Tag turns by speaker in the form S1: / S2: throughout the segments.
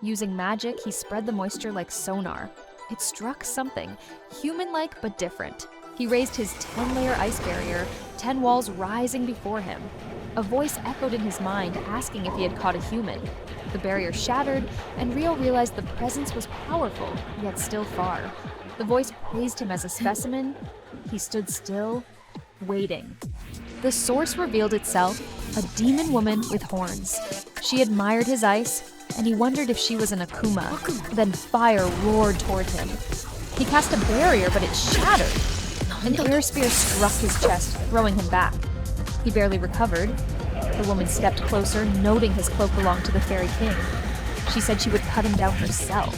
S1: Using magic, he spread the moisture like sonar. It struck something, human-like but different. He raised his 10-layer ice barrier, 10 walls rising before him. A voice echoed in his mind, asking if he had caught a human. The barrier shattered, and Rio realized the presence was powerful, yet still far. The voice praised him as a specimen. He stood still, waiting. The source revealed itself, a demon woman with horns. She admired his ice, and he wondered if she was an Akuma. Then fire roared toward him. He cast a barrier, but it shattered. An air spear struck his chest, throwing him back. He barely recovered. The woman stepped closer, noting his cloak belonged to the Fairy King. She said she would cut him down herself.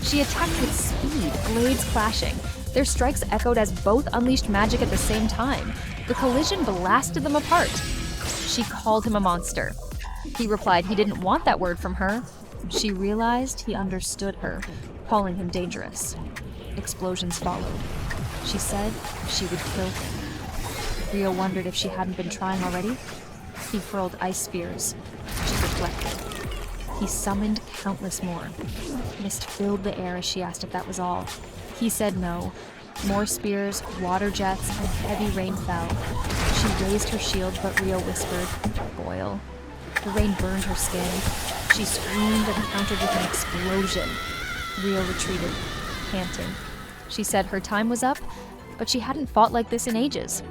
S1: She attacked with speed, blades clashing. Their strikes echoed as both unleashed magic at the same time. The collision blasted them apart. She called him a monster. He replied he didn't want that word from her. She realized he understood her, calling him dangerous. Explosions followed. She said she would kill him. Rio wondered if she hadn't been trying already. He hurled ice spears. She deflected. He summoned countless more. Mist filled the air as she asked if that was all. He said no. More spears, water jets, and heavy rain fell. She raised her shield, but Rio whispered, "Boil." The rain burned her skin. She screamed and countered with an explosion. Rio retreated, panting. She said her time was up, but she hadn't fought like this in ages.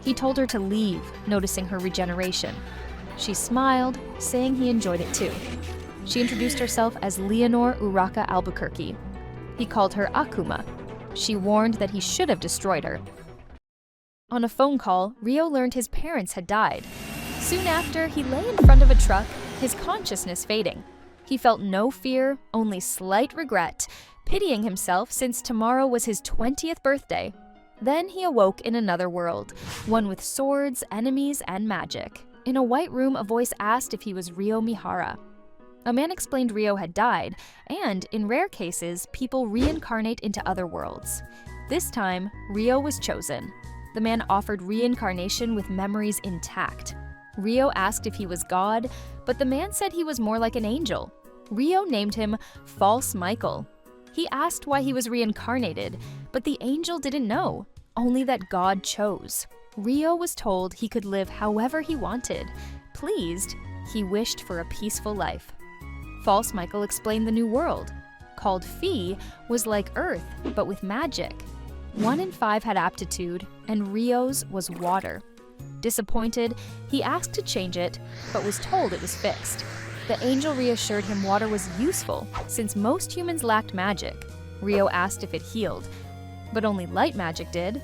S1: He told her to leave, noticing her regeneration. She smiled, saying he enjoyed it too. She introduced herself as Leonore Uraka Albuquerque. He called her Akuma. She warned that he should have destroyed her. On a phone call, Rio learned his parents had died. Soon after, he lay in front of a truck, his consciousness fading. He felt no fear, only slight regret, pitying himself since tomorrow was his 20th birthday. Then he awoke in another world, one with swords, enemies, and magic. In a white room, a voice asked if he was Rio Mihara. A man explained Rio had died, and, in rare cases, people reincarnate into other worlds. This time, Rio was chosen. The man offered reincarnation with memories intact. Rio asked if he was God, but the man said he was more like an angel. Rio named him False Michael. He asked why he was reincarnated, but the angel didn't know, only that God chose. Rio was told he could live however he wanted. Pleased, he wished for a peaceful life. False Michael explained the new world. Called Fee was like Earth, but with magic. 1 in 5 had aptitude, and Rio's was water. Disappointed, he asked to change it, but was told it was fixed. The angel reassured him water was useful, since most humans lacked magic. Rio asked if it healed, but only light magic did.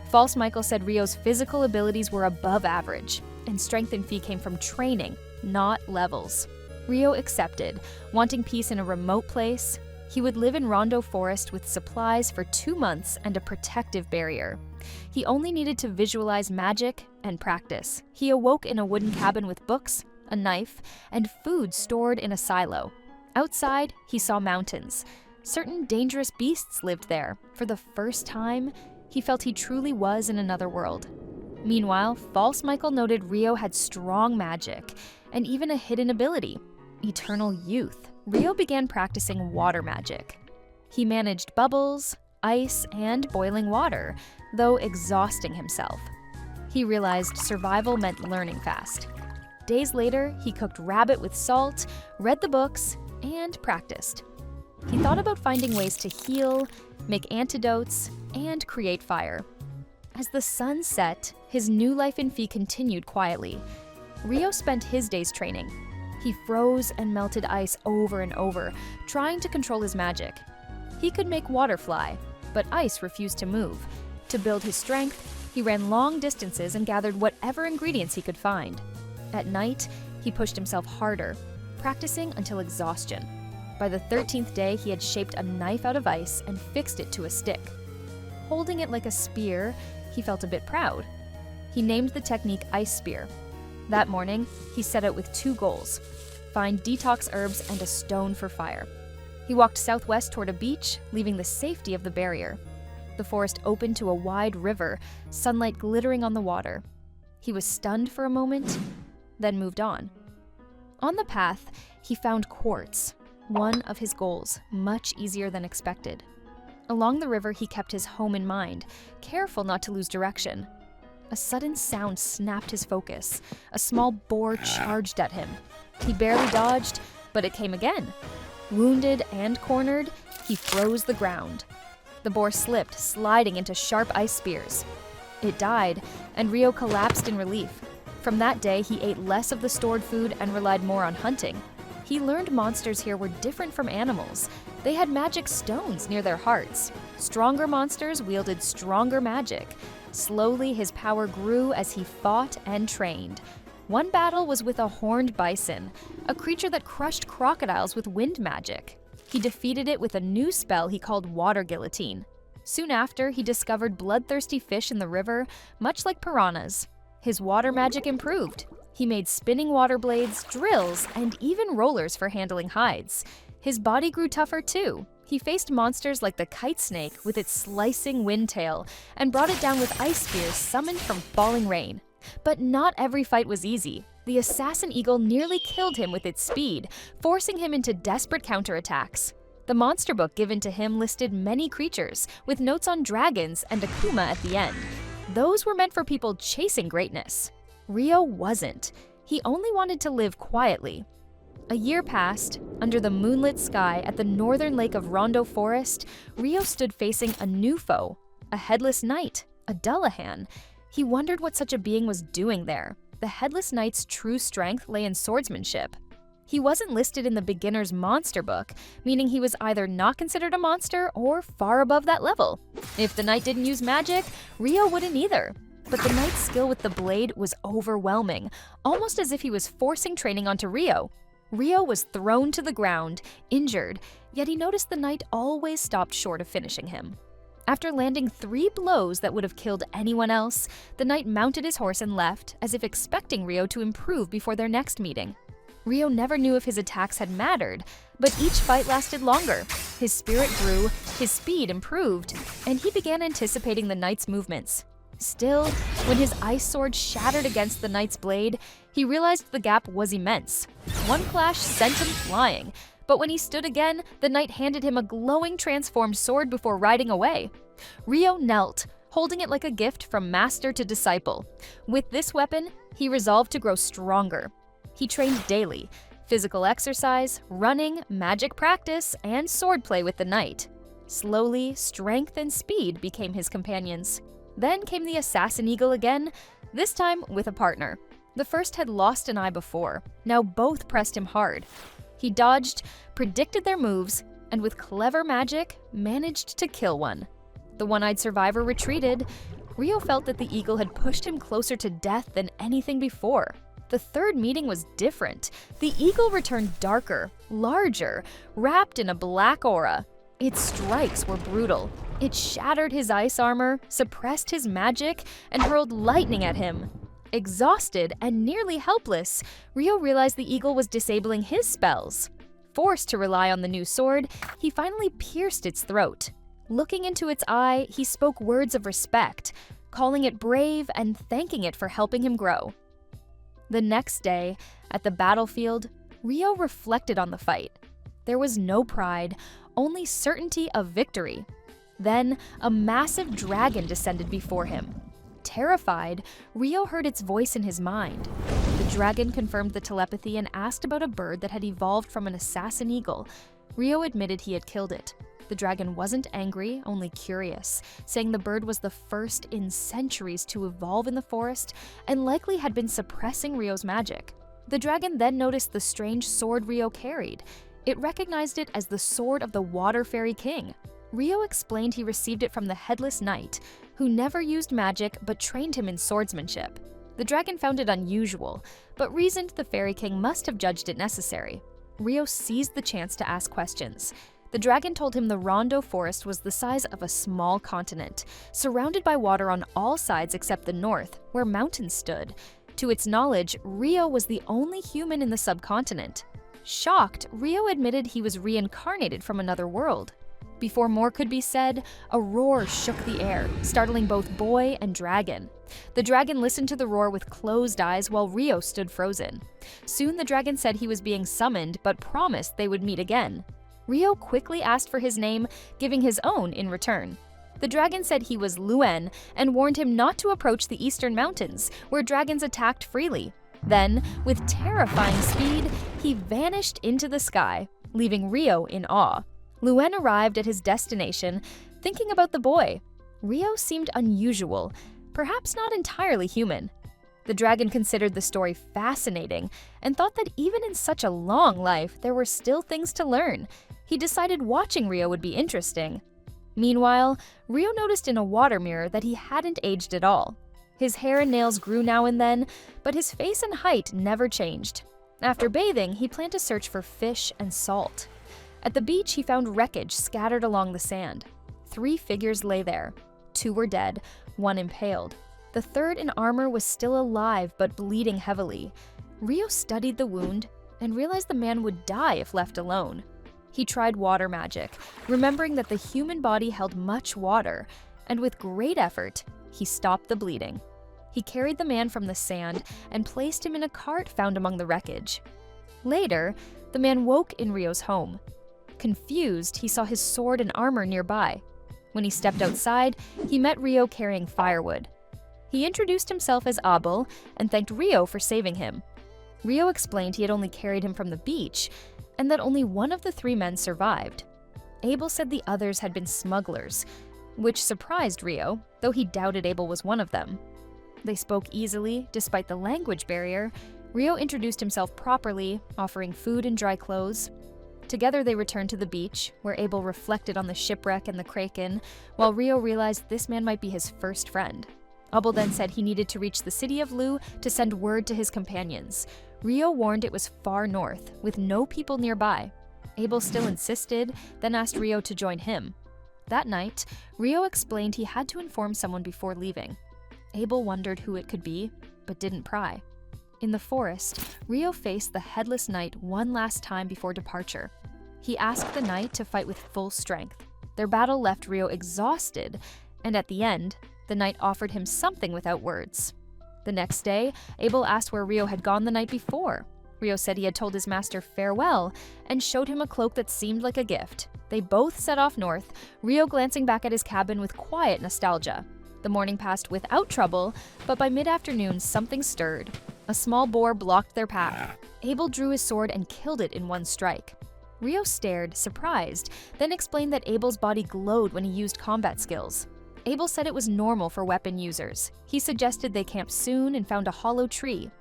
S1: False Michael said Rio's physical abilities were above average, and strength and Fee came from training, not levels. Rio accepted, wanting peace in a remote place. He would live in Rondo Forest with supplies for 2 months and a protective barrier. He only needed to visualize magic and practice. He awoke in a wooden cabin with books, a knife, and food stored in a silo. Outside, he saw mountains. Certain dangerous beasts lived there. For the first time, he felt he truly was in another world. Meanwhile, False Michael noted Rio had strong magic, and even a hidden ability: eternal youth. Rio began practicing water magic. He managed bubbles, ice, and boiling water, though exhausting himself. He realized survival meant learning fast. Days later, he cooked rabbit with salt, read the books, and practiced. He thought about finding ways to heal, make antidotes, and create fire. As the sun set, his new life in Fee continued quietly. Rio spent his days training. He froze and melted ice over and over, trying to control his magic. He could make water fly, but ice refused to move. To build his strength, he ran long distances and gathered whatever ingredients he could find. At night, he pushed himself harder, practicing until exhaustion. By the 13th day, he had shaped a knife out of ice and fixed it to a stick. Holding it like a spear, he felt a bit proud. He named the technique Ice Spear. That morning, he set out with 2 goals: find detox herbs and a stone for fire. He walked southwest toward a beach, leaving the safety of the barrier. The forest opened to a wide river, sunlight glittering on the water. He was stunned for a moment, then moved on. On the path, he found quartz. one of his goals, much easier than expected. Along the river, he kept his home in mind, careful not to lose direction. A sudden sound snapped his focus. A small boar charged at him. He barely dodged, but it came again. Wounded and cornered, he froze the ground. The boar slipped, sliding into sharp ice spears. It died, and Ryo collapsed in relief. From that day, he ate less of the stored food and relied more on hunting. He learned monsters here were different from animals. They had magic stones near their hearts. Stronger monsters wielded stronger magic. Slowly, his power grew as he fought and trained. One battle was with a horned bison, a creature that crushed crocodiles with wind magic. He defeated it with a new spell he called Water Guillotine. Soon after, he discovered bloodthirsty fish in the river, much like piranhas. His water magic improved. He made spinning water blades, drills, and even rollers for handling hides. His body grew tougher too. He faced monsters like the kite snake with its slicing wind tail and brought it down with ice spears summoned from falling rain. But not every fight was easy. The assassin eagle nearly killed him with its speed, forcing him into desperate counterattacks. The monster book given to him listed many creatures, with notes on dragons and Akuma at the end. Those were meant for people chasing greatness. Ryo wasn't. He only wanted to live quietly. A year passed. Under the moonlit sky at the northern lake of Rondo Forest, Ryo stood facing a new foe, a headless knight, a Dullahan. He wondered what such a being was doing there. The headless knight's true strength lay in swordsmanship. He wasn't listed in the beginner's monster book, meaning he was either not considered a monster or far above that level. If the knight didn't use magic, Ryo wouldn't either. But the knight's skill with the blade was overwhelming, almost as if he was forcing training onto Ryo. Ryo was thrown to the ground, injured, yet he noticed the knight always stopped short of finishing him. After landing 3 blows that would have killed anyone else, the knight mounted his horse and left, as if expecting Ryo to improve before their next meeting. Ryo never knew if his attacks had mattered, but each fight lasted longer. His spirit grew, his speed improved, and he began anticipating the knight's movements. Still, when his ice sword shattered against the knight's blade, he realized the gap was immense. One clash sent him flying, but when he stood again, the knight handed him a glowing transformed sword before riding away. Ryo knelt, holding it like a gift from master to disciple. With this weapon, he resolved to grow stronger. He trained daily, physical exercise, running, magic practice, and swordplay with the knight. Slowly, strength and speed became his companions. Then came the assassin eagle again, this time with a partner. The first had lost an eye before. Now both pressed him hard. He dodged, predicted their moves, and with clever magic, managed to kill one. The one-eyed survivor retreated. Ryo felt that the eagle had pushed him closer to death than anything before. The third meeting was different. The eagle returned darker, larger, wrapped in a black aura. Its strikes were brutal. It shattered his ice armor, suppressed his magic, and hurled lightning at him. Exhausted and nearly helpless, Ryo realized the eagle was disabling his spells. Forced to rely on the new sword, he finally pierced its throat. Looking into its eye, he spoke words of respect, calling it brave and thanking it for helping him grow. The next day, at the battlefield, Ryo reflected on the fight. There was no pride, only certainty of victory. Then, a massive dragon descended before him. Terrified, Ryo heard its voice in his mind. The dragon confirmed the telepathy and asked about a bird that had evolved from an assassin eagle. Ryo admitted he had killed it. The dragon wasn't angry, only curious, saying the bird was the first in centuries to evolve in the forest and likely had been suppressing Ryo's magic. The dragon then noticed the strange sword Ryo carried. It recognized it as the sword of the Water Fairy King. Ryo explained he received it from the Headless Knight, who never used magic but trained him in swordsmanship. The dragon found it unusual, but reasoned the Fairy King must have judged it necessary. Ryo seized the chance to ask questions. The dragon told him the Rondo Forest was the size of a small continent, surrounded by water on all sides except the north, where mountains stood. To its knowledge, Ryo was the only human in the subcontinent. Shocked, Ryo admitted he was reincarnated from another world. Before more could be said, a roar shook the air, startling both boy and dragon. The dragon listened to the roar with closed eyes while Rio stood frozen. Soon the dragon said he was being summoned, but promised they would meet again. Rio quickly asked for his name, giving his own in return. The dragon said he was Luen and warned him not to approach the eastern mountains, where dragons attacked freely. Then, with terrifying speed, he vanished into the sky, leaving Rio in awe. Luen arrived at his destination, thinking about the boy. Rio seemed unusual, perhaps not entirely human. The dragon considered the story fascinating and thought that even in such a long life, there were still things to learn. He decided watching Rio would be interesting. Meanwhile, Rio noticed in a water mirror that he hadn't aged at all. His hair and nails grew now and then, but his face and height never changed. After bathing, he planned to search for fish and salt. At the beach, he found wreckage scattered along the sand. 3 figures lay there. 2 were dead, 1 impaled. The third in armor was still alive but bleeding heavily. Rio studied the wound and realized the man would die if left alone. He tried water magic, remembering that the human body held much water, and with great effort, he stopped the bleeding. He carried the man from the sand and placed him in a cart found among the wreckage. Later, the man woke in Rio's home. Confused, he saw his sword and armor nearby. When he stepped outside, he met Rio carrying firewood. He introduced himself as Abel and thanked Rio for saving him. Rio explained he had only carried him from the beach and that only one of the 3 men survived. Abel said the others had been smugglers, which surprised Rio, though he doubted Abel was one of them. They spoke easily, despite the language barrier. Rio introduced himself properly, offering food and dry clothes. Together they returned to the beach, where Abel reflected on the shipwreck and the kraken, while Rio realized this man might be his first friend. Abel then said he needed to reach the city of Lu to send word to his companions. Rio warned it was far north, with no people nearby. Abel still insisted, then asked Rio to join him. That night, Rio explained he had to inform someone before leaving. Abel wondered who it could be, but didn't pry. In the forest, Rio faced the headless knight one last time before departure. He asked the knight to fight with full strength. Their battle left Rio exhausted, and at the end, the knight offered him something without words. The next day, Abel asked where Rio had gone the night before. Rio said he had told his master farewell and showed him a cloak that seemed like a gift. They both set off north, Rio glancing back at his cabin with quiet nostalgia. The morning passed without trouble, but by mid-afternoon something stirred. A small boar blocked their path. Abel drew his sword and killed it in one strike. Rio stared, surprised, then explained that Abel's body glowed when he used combat skills. Abel said it was normal for weapon users. He suggested they camp soon and found a hollow tree.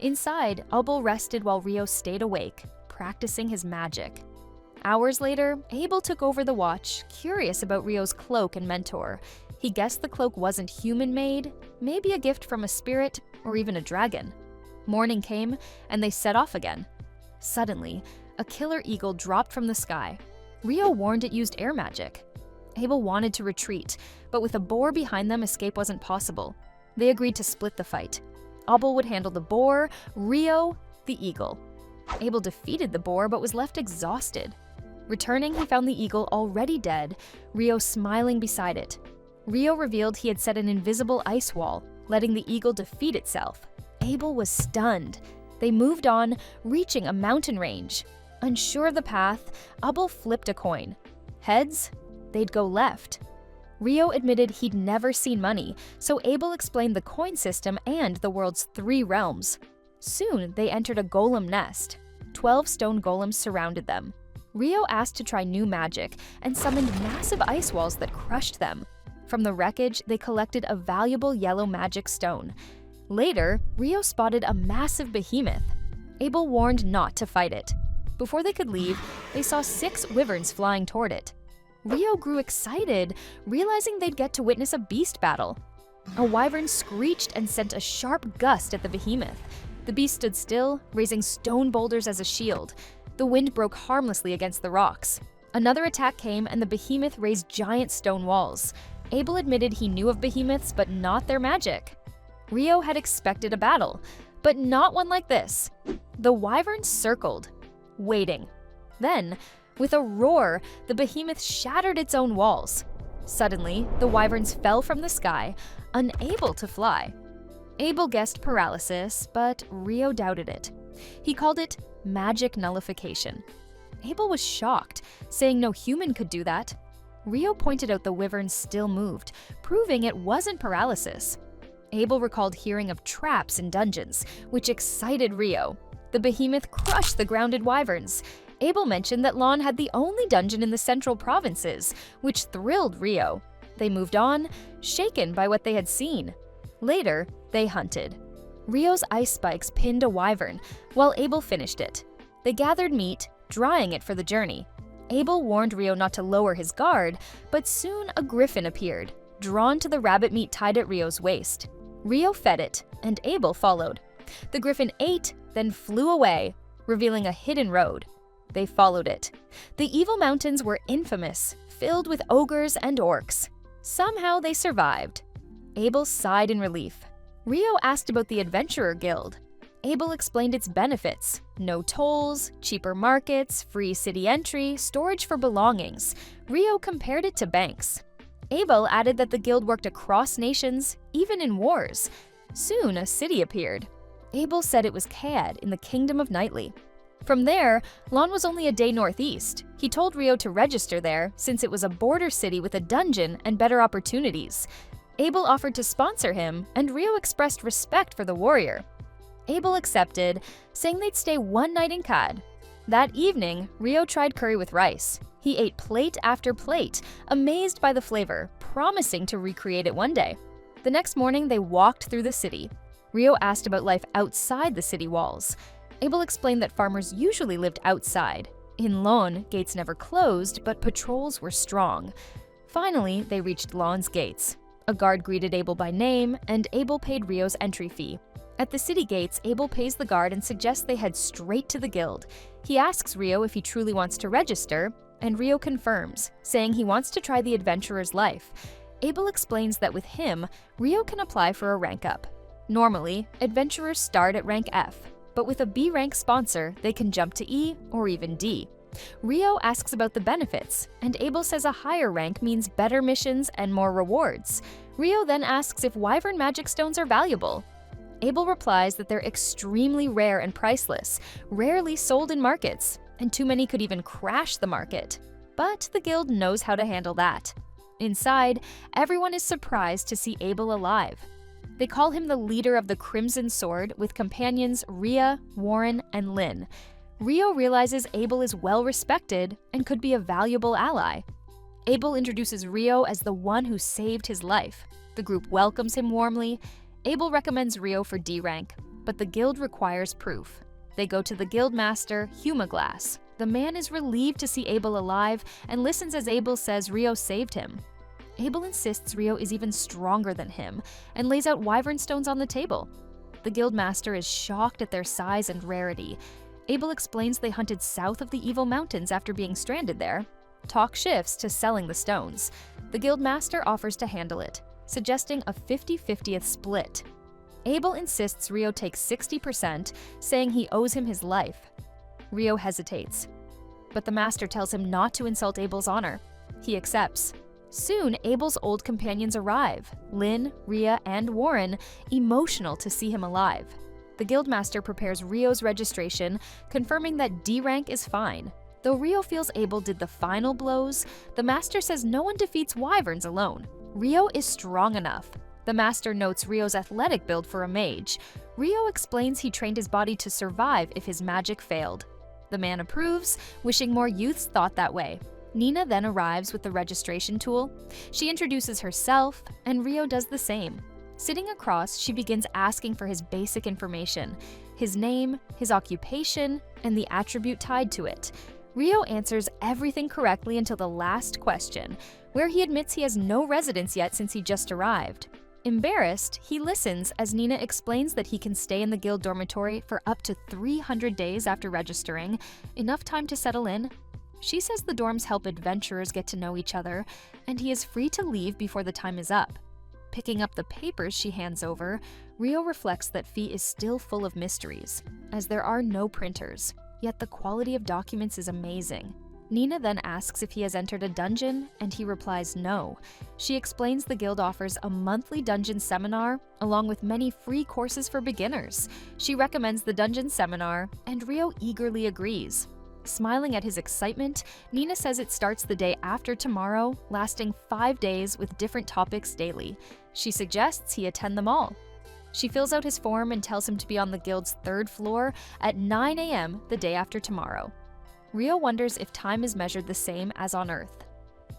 S1: Inside, Abel rested while Rio stayed awake, practicing his magic. Hours later, Abel took over the watch, curious about Rio's cloak and mentor. He guessed the cloak wasn't human-made, maybe a gift from a spirit or even a dragon. Morning came, and they set off again. Suddenly, a killer eagle dropped from the sky. Rio warned it used air magic. Abel wanted to retreat, but with a boar behind them, escape wasn't possible. They agreed to split the fight. Abel would handle the boar, Rio, the eagle. Abel defeated the boar, but was left exhausted. Returning, he found the eagle already dead, Rio smiling beside it. Rio revealed he had set an invisible ice wall, letting the eagle defeat itself. Abel was stunned. They moved on, reaching a mountain range. Unsure of the path, Abel flipped a coin. Heads? They'd go left. Rio admitted he'd never seen money, so Abel explained the coin system and the world's 3 realms. Soon, they entered a golem nest. 12 stone golems surrounded them. Rio asked to try new magic and summoned massive ice walls that crushed them. From the wreckage, they collected a valuable yellow magic stone. Later, Rio spotted a massive behemoth. Abel warned not to fight it. Before they could leave, they saw 6 wyverns flying toward it. Rio grew excited, realizing they'd get to witness a beast battle. A wyvern screeched and sent a sharp gust at the behemoth. The beast stood still, raising stone boulders as a shield. The wind broke harmlessly against the rocks. Another attack came, and the behemoth raised giant stone walls. Abel admitted he knew of behemoths, but not their magic. Rio had expected a battle, but not one like this. The wyverns circled, waiting. Then, With a roar, the behemoth shattered its own walls. Suddenly, the wyverns fell from the sky, unable to fly. Abel guessed paralysis, but Rio doubted it. He called it magic nullification. Abel was shocked, saying no human could do that. Rio pointed out the wyverns still moved, proving it wasn't paralysis. Abel recalled hearing of traps in dungeons, which excited Rio. The behemoth crushed the grounded wyverns. Abel mentioned that Lon had the only dungeon in the central provinces, which thrilled Rio. They moved on, shaken by what they had seen. Later, they hunted. Rio's ice spikes pinned a wyvern, while Abel finished it. They gathered meat, drying it for the journey. Abel warned Rio not to lower his guard, but soon a griffin appeared, drawn to the rabbit meat tied at Rio's waist. Rio fed it, and Abel followed. The griffin ate, then flew away, revealing a hidden road. They followed it. The evil mountains were infamous, filled with ogres and orcs. Somehow they survived. Abel sighed in relief. Rio asked about the Adventurer Guild. Abel explained its benefits: no tolls, cheaper markets, free city entry, storage for belongings. Rio compared it to banks. Abel added that the guild worked across nations, even in wars. Soon a city appeared. Abel said it was Cad in the Kingdom of Nightly. From there, Lon was only a day northeast. He told Rio to register there since it was a border city with a dungeon and better opportunities. Abel offered to sponsor him, and Rio expressed respect for the warrior. Abel accepted, saying they'd stay one night in Cad. That evening, Rio tried curry with rice. He ate plate after plate, amazed by the flavor, promising to recreate it one day. The next morning, they walked through the city. Rio asked about life outside the city walls. Abel explained that farmers usually lived outside. In Lon, gates never closed, but patrols were strong. Finally, they reached Lon's gates. A guard greeted Abel by name, and Abel paid Rio's entry fee. At the city gates, Abel pays the guard and suggests they head straight to the guild. He asks Rio if he truly wants to register, and Rio confirms, saying he wants to try the adventurer's life. Abel explains that with him, Rio can apply for a rank up. Normally, adventurers start at rank F, but with a B rank sponsor, they can jump to E or even D. Rio asks about the benefits, and Abel says a higher rank means better missions and more rewards. Rio then asks if wyvern magic stones are valuable. Abel replies that they're extremely rare and priceless, rarely sold in markets, and too many could even crash the market. But the guild knows how to handle that. Inside, everyone is surprised to see Abel alive. They call him the leader of the Crimson Sword with companions Rhea, Warren, and Lynn. Rio realizes Abel is well respected and could be a valuable ally. Abel introduces Rio as the one who saved his life. The group welcomes him warmly. Abel recommends Rio for D rank, but the guild requires proof. They go to the guild master, Humaglass. The man is relieved to see Abel alive and listens as Abel says Rio saved him. Abel insists Rio is even stronger than him and lays out wyvern stones on the table. The guild master is shocked at their size and rarity. Abel explains they hunted south of the Evil Mountains after being stranded there. Talk shifts to selling the stones. The guild master offers to handle it, suggesting a 50-50th split. Abel insists Rio takes 60%, saying he owes him his life. Rio hesitates, but the master tells him not to insult Abel's honor. He accepts. Soon, Abel's old companions arrive, Lynn, Rhea, and Warren, emotional to see him alive. The guildmaster prepares Rio's registration, confirming that D rank is fine. Though Rio feels Abel did the final blows, the master says no one defeats wyverns alone. Rio is strong enough. The master notes Rio's athletic build for a mage. Rio explains he trained his body to survive if his magic failed. The man approves, wishing more youths thought that way. Nina then arrives with the registration tool. She introduces herself, and Rio does the same. Sitting across, she begins asking for his basic information: his name, his occupation, and the attribute tied to it. Rio answers everything correctly until the last question, where he admits he has no residence yet since he just arrived. Embarrassed, he listens as Nina explains that he can stay in the guild dormitory for up to 300 days after registering, enough time to settle in. She says the dorms help adventurers get to know each other, and he is free to leave before the time is up. Picking up the papers she hands over, Rio reflects that Fee is still full of mysteries, as there are no printers, yet the quality of documents is amazing. Nina then asks if he has entered a dungeon, and he replies no. She explains the guild offers a monthly dungeon seminar, along with many free courses for beginners. She recommends the dungeon seminar, and Rio eagerly agrees. Smiling at his excitement, Nina says it starts the day after tomorrow, lasting 5 days with different topics daily. She suggests he attend them all. She fills out his form and tells him to be on the guild's 3rd floor at 9 a.m. the day after tomorrow. Rio wonders if time is measured the same as on Earth.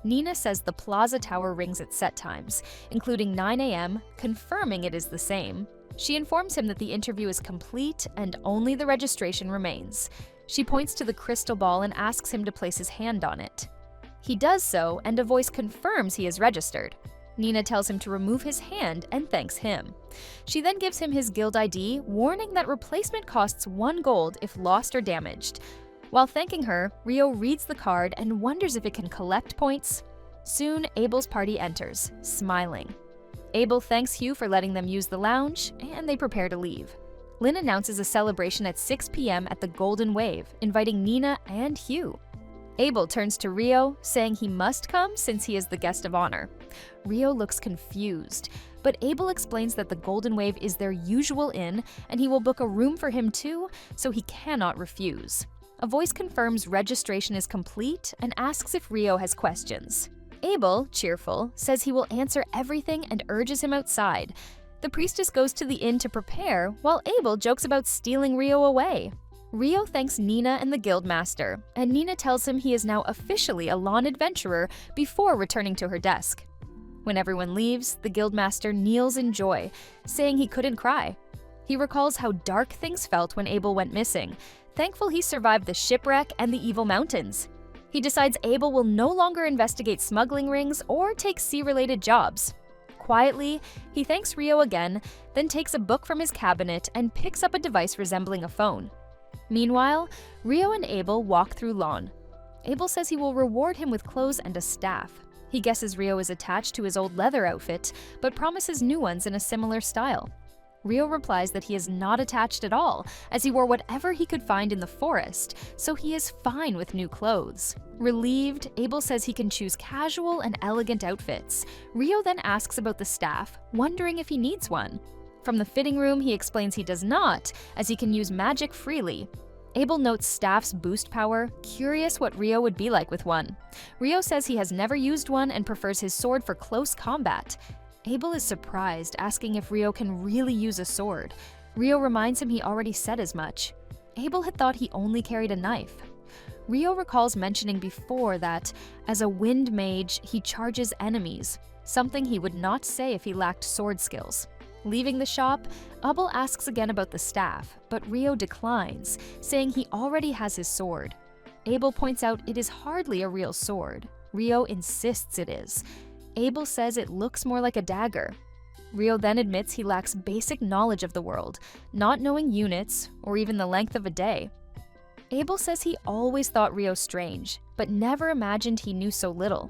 S1: Nina says the plaza tower rings at set times, including 9 a.m., confirming it is the same. She informs him that the interview is complete and only the registration remains. She points to the crystal ball and asks him to place his hand on it. He does so, and a voice confirms he is registered. Nina tells him to remove his hand and thanks him. She then gives him his guild ID, warning that replacement costs 1 gold if lost or damaged. While thanking her, Rio reads the card and wonders if it can collect points. Soon, Abel's party enters, smiling. Abel thanks Hugh for letting them use the lounge, and they prepare to leave. Lynn announces a celebration at 6 p.m. at the Golden Wave, inviting Nina and Hugh. Abel turns to Rio, saying he must come since he is the guest of honor. Rio looks confused, but Abel explains that the Golden Wave is their usual inn, and he will book a room for him too, so he cannot refuse. A voice confirms registration is complete and asks if Rio has questions. Abel, cheerful, says he will answer everything and urges him outside. The priestess goes to the inn to prepare, while Abel jokes about stealing Rio away. Rio thanks Nina and the guildmaster, and Nina tells him he is now officially a lawn adventurer before returning to her desk. When everyone leaves, the guildmaster kneels in joy, saying he couldn't cry. He recalls how dark things felt when Abel went missing, thankful he survived the shipwreck and the evil mountains. He decides Abel will no longer investigate smuggling rings or take sea-related jobs. Quietly, he thanks Rio again, then takes a book from his cabinet and picks up a device resembling a phone. Meanwhile, Rio and Abel walk through lawn. Abel says he will reward him with clothes and a staff. He guesses Rio is attached to his old leather outfit, but promises new ones in a similar style. Rio replies that he is not attached at all, as he wore whatever he could find in the forest, so he is fine with new clothes. Relieved, Abel says he can choose casual and elegant outfits. Rio then asks about the staff, wondering if he needs one. From the fitting room, he explains he does not, as he can use magic freely. Abel notes staff's boost power, curious what Rio would be like with one. Rio says he has never used one and prefers his sword for close combat. Abel is surprised, asking if Rio can really use a sword. Rio reminds him he already said as much. Abel had thought he only carried a knife. Rio recalls mentioning before that, as a wind mage, he charges enemies, something he would not say if he lacked sword skills. Leaving the shop, Abel asks again about the staff, but Rio declines, saying he already has his sword. Abel points out it is hardly a real sword. Rio insists it is. Abel says it looks more like a dagger. Rio then admits he lacks basic knowledge of the world, not knowing units or even the length of a day. Abel says he always thought Rio strange, but never imagined he knew so little.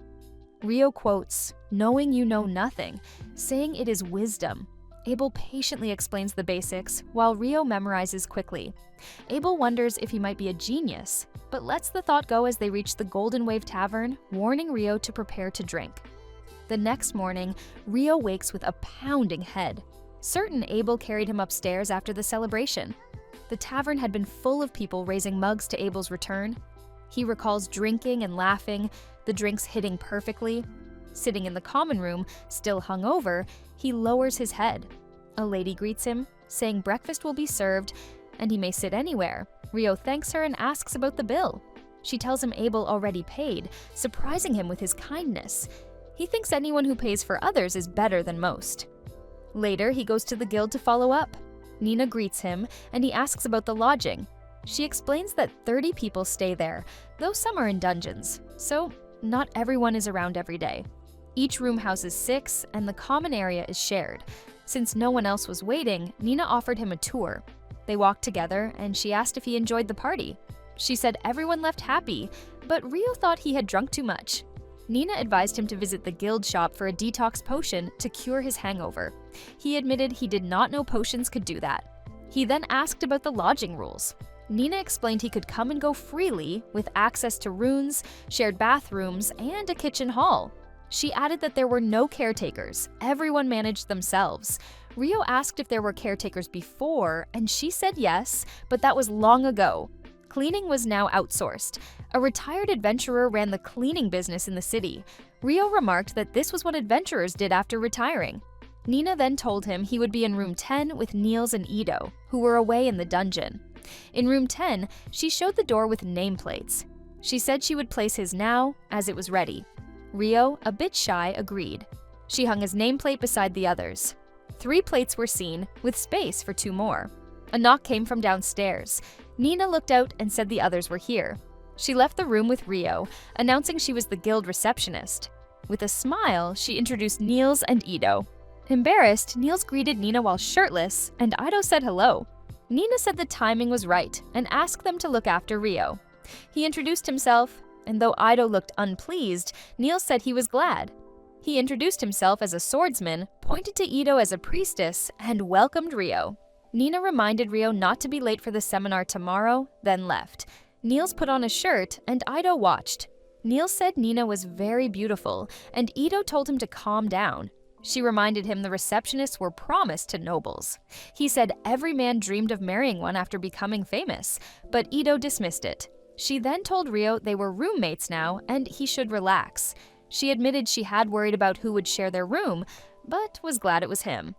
S1: Rio quotes, "Knowing you know nothing," saying it is wisdom. Abel patiently explains the basics, while Rio memorizes quickly. Abel wonders if he might be a genius, but lets the thought go as they reach the Golden Wave Tavern, warning Rio to prepare to drink. The next morning, Rio wakes with a pounding head. Certain Abel carried him upstairs after the celebration. The tavern had been full of people raising mugs to Abel's return. He recalls drinking and laughing, the drinks hitting perfectly. Sitting in the common room, still hungover, he lowers his head. A lady greets him, saying breakfast will be served, and he may sit anywhere. Rio thanks her and asks about the bill. She tells him Abel already paid, surprising him with his kindness. He thinks anyone who pays for others is better than most. Later, he goes to the guild to follow up. Nina greets him, and he asks about the lodging. She explains that 30 people stay there, though some are in dungeons, so not everyone is around every day. Each room houses 6, and the common area is shared. Since no one else was waiting, Nina offered him a tour. They walked together, and she asked if he enjoyed the party. She said everyone left happy, but Rio thought he had drunk too much. Nina advised him to visit the guild shop for a detox potion to cure his hangover. He admitted he did not know potions could do that. He then asked about the lodging rules. Nina explained he could come and go freely with access to runes, shared bathrooms, and a kitchen hall. She added that there were no caretakers, everyone managed themselves. Rio asked if there were caretakers before, and she said yes, but that was long ago. Cleaning was now outsourced. A retired adventurer ran the cleaning business in the city. Rio remarked that this was what adventurers did after retiring. Nina then told him he would be in room 10 with Niels and Ito, who were away in the dungeon. In room 10, she showed the door with nameplates. She said she would place his now as it was ready. Rio, a bit shy, agreed. She hung his nameplate beside the others. 3 plates were seen, with space for 2 more. A knock came from downstairs. Nina looked out and said the others were here. She left the room with Rio, announcing she was the guild receptionist. With a smile, she introduced Niels and Ito. Embarrassed, Niels greeted Nina while shirtless, and Ito said hello. Nina said the timing was right and asked them to look after Rio. He introduced himself, and though Ito looked unpleased, Niels said he was glad. He introduced himself as a swordsman, pointed to Ito as a priestess, and welcomed Rio. Nina reminded Rio not to be late for the seminar tomorrow, then left. Niels put on a shirt, and Ito watched. Niels said Nina was very beautiful, and Ito told him to calm down. She reminded him the receptionists were promised to nobles. He said every man dreamed of marrying one after becoming famous, but Ito dismissed it. She then told Rio they were roommates now and he should relax. She admitted she had worried about who would share their room, but was glad it was him.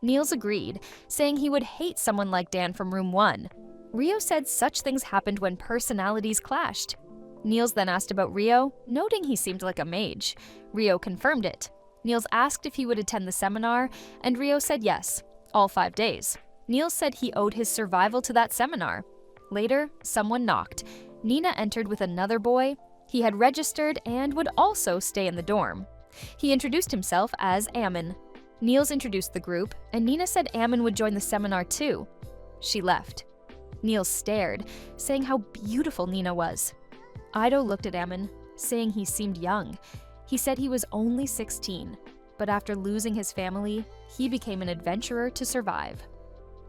S1: Niels agreed, saying he would hate someone like Dan from room 1. Rio said such things happened when personalities clashed. Niels then asked about Rio, noting he seemed like a mage. Rio confirmed it. Niels asked if he would attend the seminar, and Rio said yes, all 5 days. Niels said he owed his survival to that seminar. Later, someone knocked. Nina entered with another boy. He had registered and would also stay in the dorm. He introduced himself as Ammon. Niels introduced the group, and Nina said Ammon would join the seminar too. She left. Niels stared, saying how beautiful Nina was. Ito looked at Ammon, saying he seemed young. He said he was only 16, but after losing his family, he became an adventurer to survive.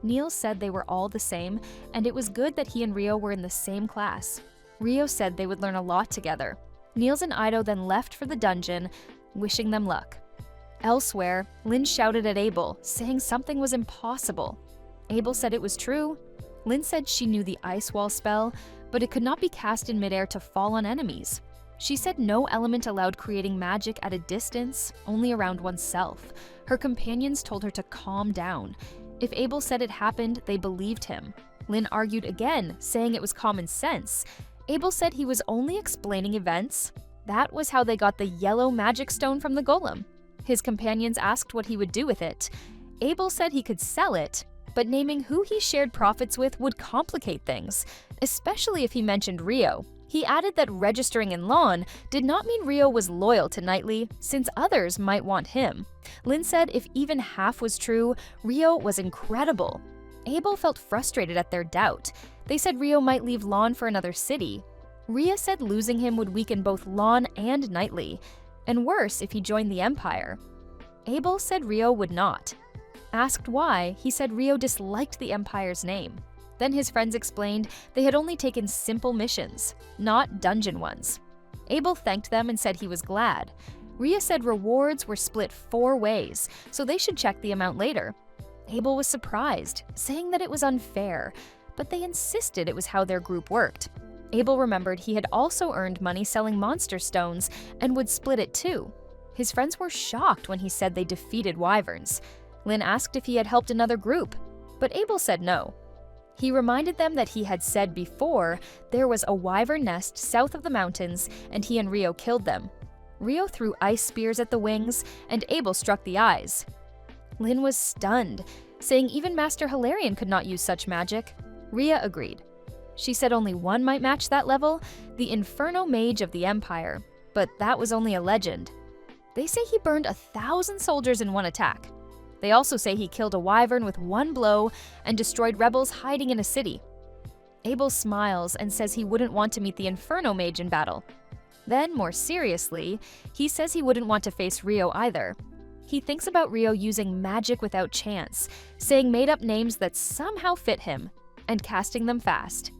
S1: Niels said they were all the same, and it was good that he and Rio were in the same class. Rio said they would learn a lot together. Niels and Ito then left for the dungeon, wishing them luck. Elsewhere, Lynn shouted at Abel, saying something was impossible. Abel said it was true. Lynn said she knew the ice wall spell, but it could not be cast in midair to fall on enemies. She said no element allowed creating magic at a distance, only around oneself. Her companions told her to calm down. If Abel said it happened, they believed him. Lynn argued again, saying it was common sense. Abel said he was only explaining events. That was how they got the yellow magic stone from the golem. His companions asked what he would do with it. Abel said he could sell it, but naming who he shared profits with would complicate things, especially if he mentioned Rio. He added that registering in Lawn did not mean Rio was loyal to Knightley, since others might want him. Lynn said if even half was true, Rio was incredible. Abel felt frustrated at their doubt. They said Rio might leave Lawn for another city. Rhea said losing him would weaken both Lawn and Knightley, and worse if he joined the Empire. Abel said Rio would not. Asked why, he said Rio disliked the Empire's name. Then his friends explained they had only taken simple missions, not dungeon ones. Abel thanked them and said he was glad. Rhea said rewards were split 4 ways, so they should check the amount later. Abel was surprised, saying that it was unfair, but they insisted it was how their group worked. Abel remembered he had also earned money selling monster stones and would split it too. His friends were shocked when he said they defeated wyverns. Lynn asked if he had helped another group, but Abel said no. He reminded them that he had said before there was a wyvern nest south of the mountains and he and Rio killed them. Rio threw ice spears at the wings and Abel struck the eyes. Lynn was stunned, saying even Master Hilarion could not use such magic. Rhea agreed. She said only one might match that level, the Inferno Mage of the Empire, but that was only a legend. They say he burned 1,000 soldiers in one attack. They also say he killed a wyvern with 1 blow and destroyed rebels hiding in a city. Abel smiles and says he wouldn't want to meet the Inferno Mage in battle. Then, more seriously, he says he wouldn't want to face Rio either. He thinks about Rio using magic without chance, saying made-up names that somehow fit him, and casting them fast.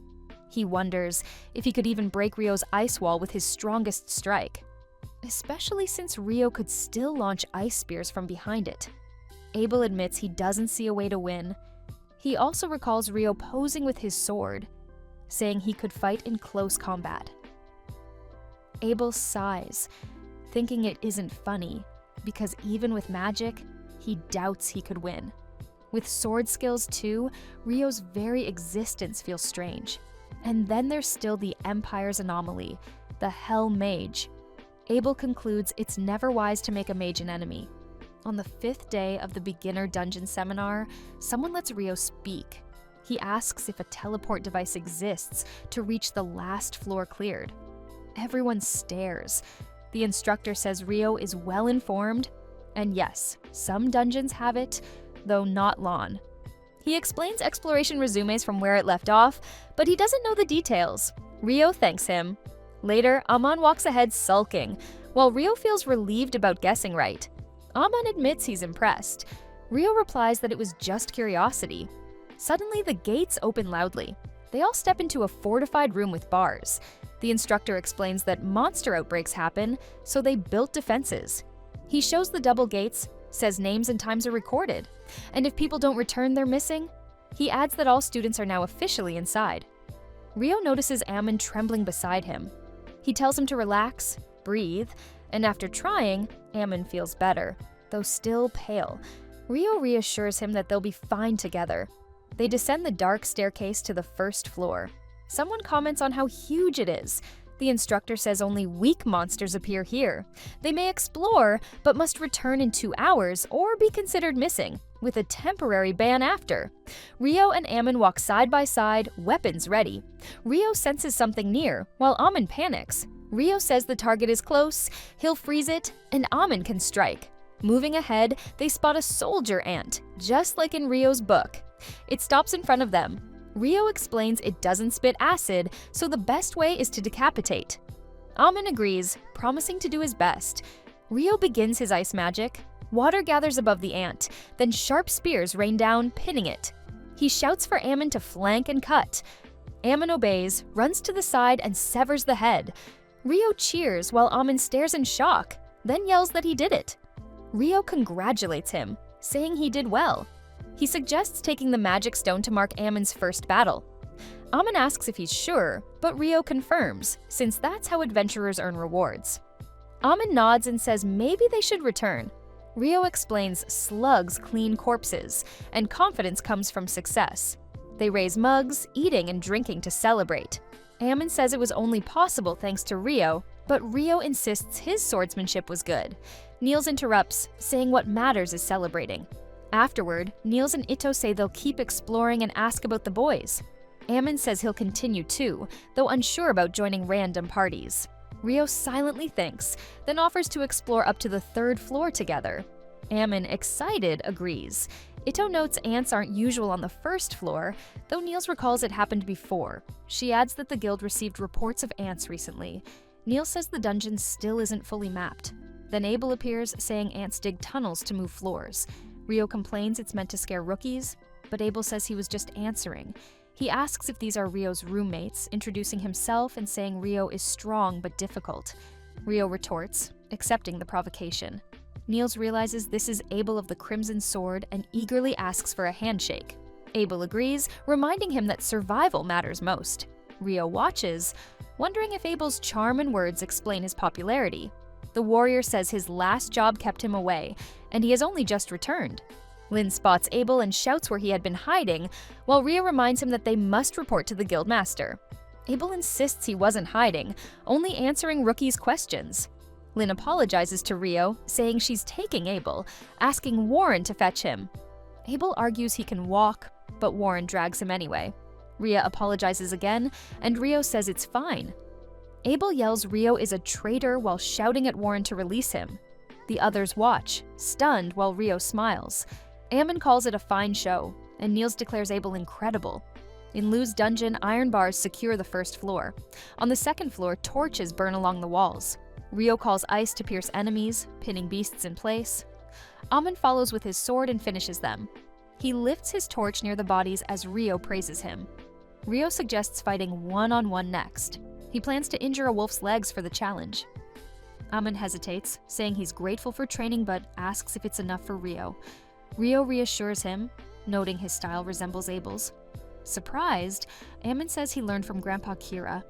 S1: He wonders if he could even break Ryo's ice wall with his strongest strike, especially since Ryo could still launch ice spears from behind it. Abel admits he doesn't see a way to win. He also recalls Ryo posing with his sword, saying he could fight in close combat. Abel sighs, thinking it isn't funny, because even with magic, he doubts he could win. With sword skills too, Ryo's very existence feels strange. And then there's still the Empire's anomaly, the Hell Mage. Abel concludes it's never wise to make a mage an enemy. On the 5th day of the beginner dungeon seminar, someone lets Ryo speak. He asks if a teleport device exists to reach the last floor cleared. Everyone stares. The instructor says Ryo is well informed, and yes, some dungeons have it, though not Lon. He explains exploration resumes from where it left off, but he doesn't know the details. Ryo thanks him. Later, Amon walks ahead sulking, while Ryo feels relieved about guessing right. Amon admits he's impressed. Ryo replies that it was just curiosity. Suddenly, the gates open loudly. They all step into a fortified room with bars. The instructor explains that monster outbreaks happen, so they built defenses. He shows the double gates, says names and times are recorded, and if people don't return, they're missing. He adds that all students are now officially inside. Ryo notices Amon trembling beside him. He tells him to relax, breathe, and after trying, Amon feels better, though still pale. Ryo reassures him that they'll be fine together. They descend the dark staircase to the 1st floor. Someone comments on how huge it is. The instructor says only weak monsters appear here. They may explore, but must return in 2 hours or be considered missing, with a temporary ban after. Ryo and Amon walk side by side, weapons ready. Ryo senses something near, while Amon panics. Ryo says the target is close, he'll freeze it, and Amon can strike. Moving ahead, they spot a soldier ant, just like in Ryo's book. It stops in front of them. Ryo explains it doesn't spit acid, so the best way is to decapitate. Amon agrees, promising to do his best. Ryo begins his ice magic. Water gathers above the ant, then sharp spears rain down, pinning it. He shouts for Amon to flank and cut. Amon obeys, runs to the side, and severs the head. Ryo cheers while Amon stares in shock, then yells that he did it. Ryo congratulates him, saying he did well. He suggests taking the magic stone to mark Amon's first battle. Amon asks if he's sure, but Ryo confirms, since that's how adventurers earn rewards. Amon nods and says maybe they should return. Ryo explains slugs clean corpses, and confidence comes from success. They raise mugs, eating and drinking to celebrate. Amon says it was only possible thanks to Ryo, but Ryo insists his swordsmanship was good. Niels interrupts, saying what matters is celebrating. Afterward, Niels and Ito say they'll keep exploring and ask about the boys. Amon says he'll continue too, though unsure about joining random parties. Ryo silently thanks, then offers to explore up to the 3rd floor together. Amon, excited, agrees. Ito notes ants aren't usual on the 1st floor, though Niels recalls it happened before. She adds that the guild received reports of ants recently. Niels says the dungeon still isn't fully mapped. Then Abel appears, saying ants dig tunnels to move floors. Ryo complains it's meant to scare rookies, but Abel says he was just answering. He asks if these are Ryo's roommates, introducing himself and saying Ryo is strong but difficult. Ryo retorts, accepting the provocation. Niels realizes this is Abel of the Crimson Sword and eagerly asks for a handshake. Abel agrees, reminding him that survival matters most. Ryo watches, wondering if Abel's charm and words explain his popularity. The warrior says his last job kept him away, and he has only just returned. Lin spots Abel and shouts where he had been hiding, while Ryo reminds him that they must report to the guildmaster. Abel insists he wasn't hiding, only answering rookies' questions. Lin apologizes to Ryo, saying she's taking Abel, asking Warren to fetch him. Abel argues he can walk, but Warren drags him anyway. Rhea apologizes again, and Ryo says it's fine. Abel yells Ryo is a traitor while shouting at Warren to release him. The others watch, stunned, while Ryo smiles. Amon calls it a fine show, and Niels declares Abel incredible. In Lu's dungeon, iron bars secure the 1st floor. On the 2nd floor, torches burn along the walls. Ryo calls ice to pierce enemies, pinning beasts in place. Amon follows with his sword and finishes them. He lifts his torch near the bodies as Ryo praises him. Rio suggests fighting one-on-one next. He plans to injure a wolf's legs for the challenge. Amin hesitates, saying he's grateful for training but asks if it's enough for Rio. Rio reassures him, noting his style resembles Abel's. Surprised, Amin says he learned from Grandpa Kira.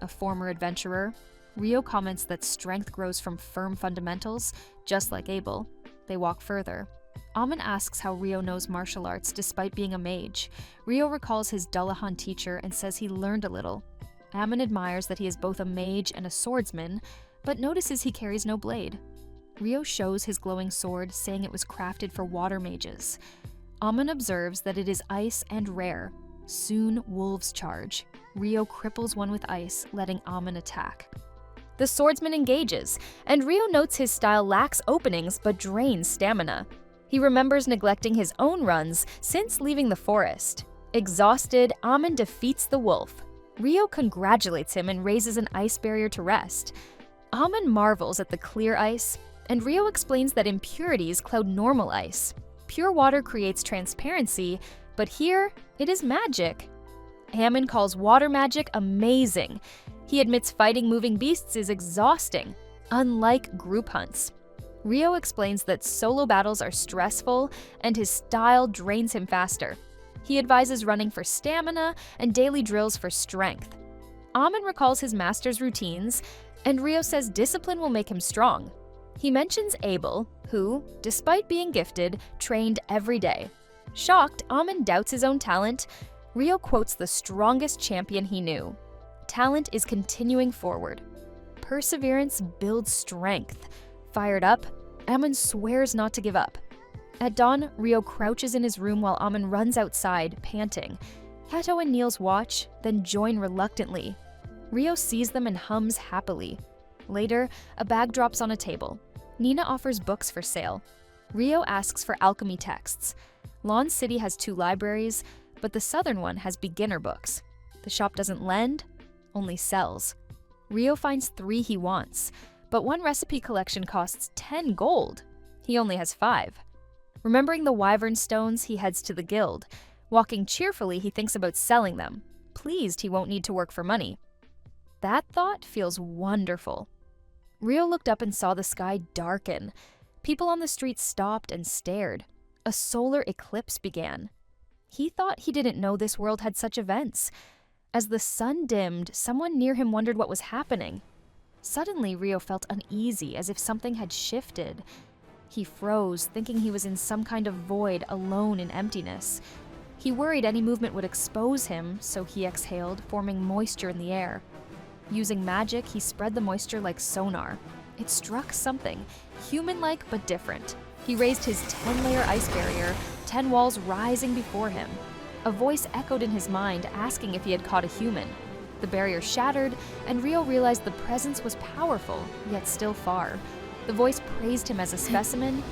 S1: A former adventurer, Rio comments that strength grows from firm fundamentals, just like Abel. They walk further. Amin asks how Rio knows martial arts despite being a mage. Rio recalls his Dullahan teacher and says he learned a little. Amin admires that he is both a mage and a swordsman, but notices he carries no blade. Rio shows his glowing sword, saying it was crafted for water mages. Amin observes that it is ice and rare. Soon, wolves charge. Rio cripples one with ice, letting Amin attack. The swordsman engages, and Rio notes his style lacks openings but drains stamina. He remembers neglecting his own runs since leaving the forest. Exhausted, Amin defeats the wolf. Rio congratulates him and raises an ice barrier to rest. Amin marvels at the clear ice, and Rio explains that impurities cloud normal ice. Pure water creates transparency, but here, it is magic. Amin calls water magic amazing. He admits fighting moving beasts is exhausting, unlike group hunts. Rio explains that solo battles are stressful, and his style drains him faster. He advises running for stamina and daily drills for strength. Amin recalls his master's routines, and Rio says discipline will make him strong. He mentions Abel, who, despite being gifted, trained every day. Shocked, Amin doubts his own talent. Rio quotes the strongest champion he knew. Talent is continuing forward. Perseverance builds strength. Fired up, Amin swears not to give up. At dawn, Rio crouches in his room while Amin runs outside, panting. Hato and Niels watch, then join reluctantly. Rio sees them and hums happily. Later, a bag drops on a table. Nina offers books for sale. Rio asks for alchemy texts. Lawn City has 2 libraries, but the southern one has beginner books. The shop doesn't lend, only sells. Rio finds 3 he wants, but one recipe collection costs 10 gold. He only has 5. Remembering the wyvern stones, he heads to the guild. Walking cheerfully, he thinks about selling them. Pleased he won't need to work for money. That thought feels wonderful. Rio looked up and saw the sky darken. People on the street stopped and stared. A solar eclipse began. He thought he didn't know this world had such events. As the sun dimmed, someone near him wondered what was happening. Suddenly, Rio felt uneasy, as if something had shifted. He froze, thinking he was in some kind of void, alone in emptiness. He worried any movement would expose him, so he exhaled, forming moisture in the air. Using magic, he spread the moisture like sonar. It struck something, human-like but different. He raised his 10-layer ice barrier, 10 walls rising before him. A voice echoed in his mind, asking if he had caught a human. The barrier shattered, and Rio realized the presence was powerful, yet still far. The voice praised him as a specimen.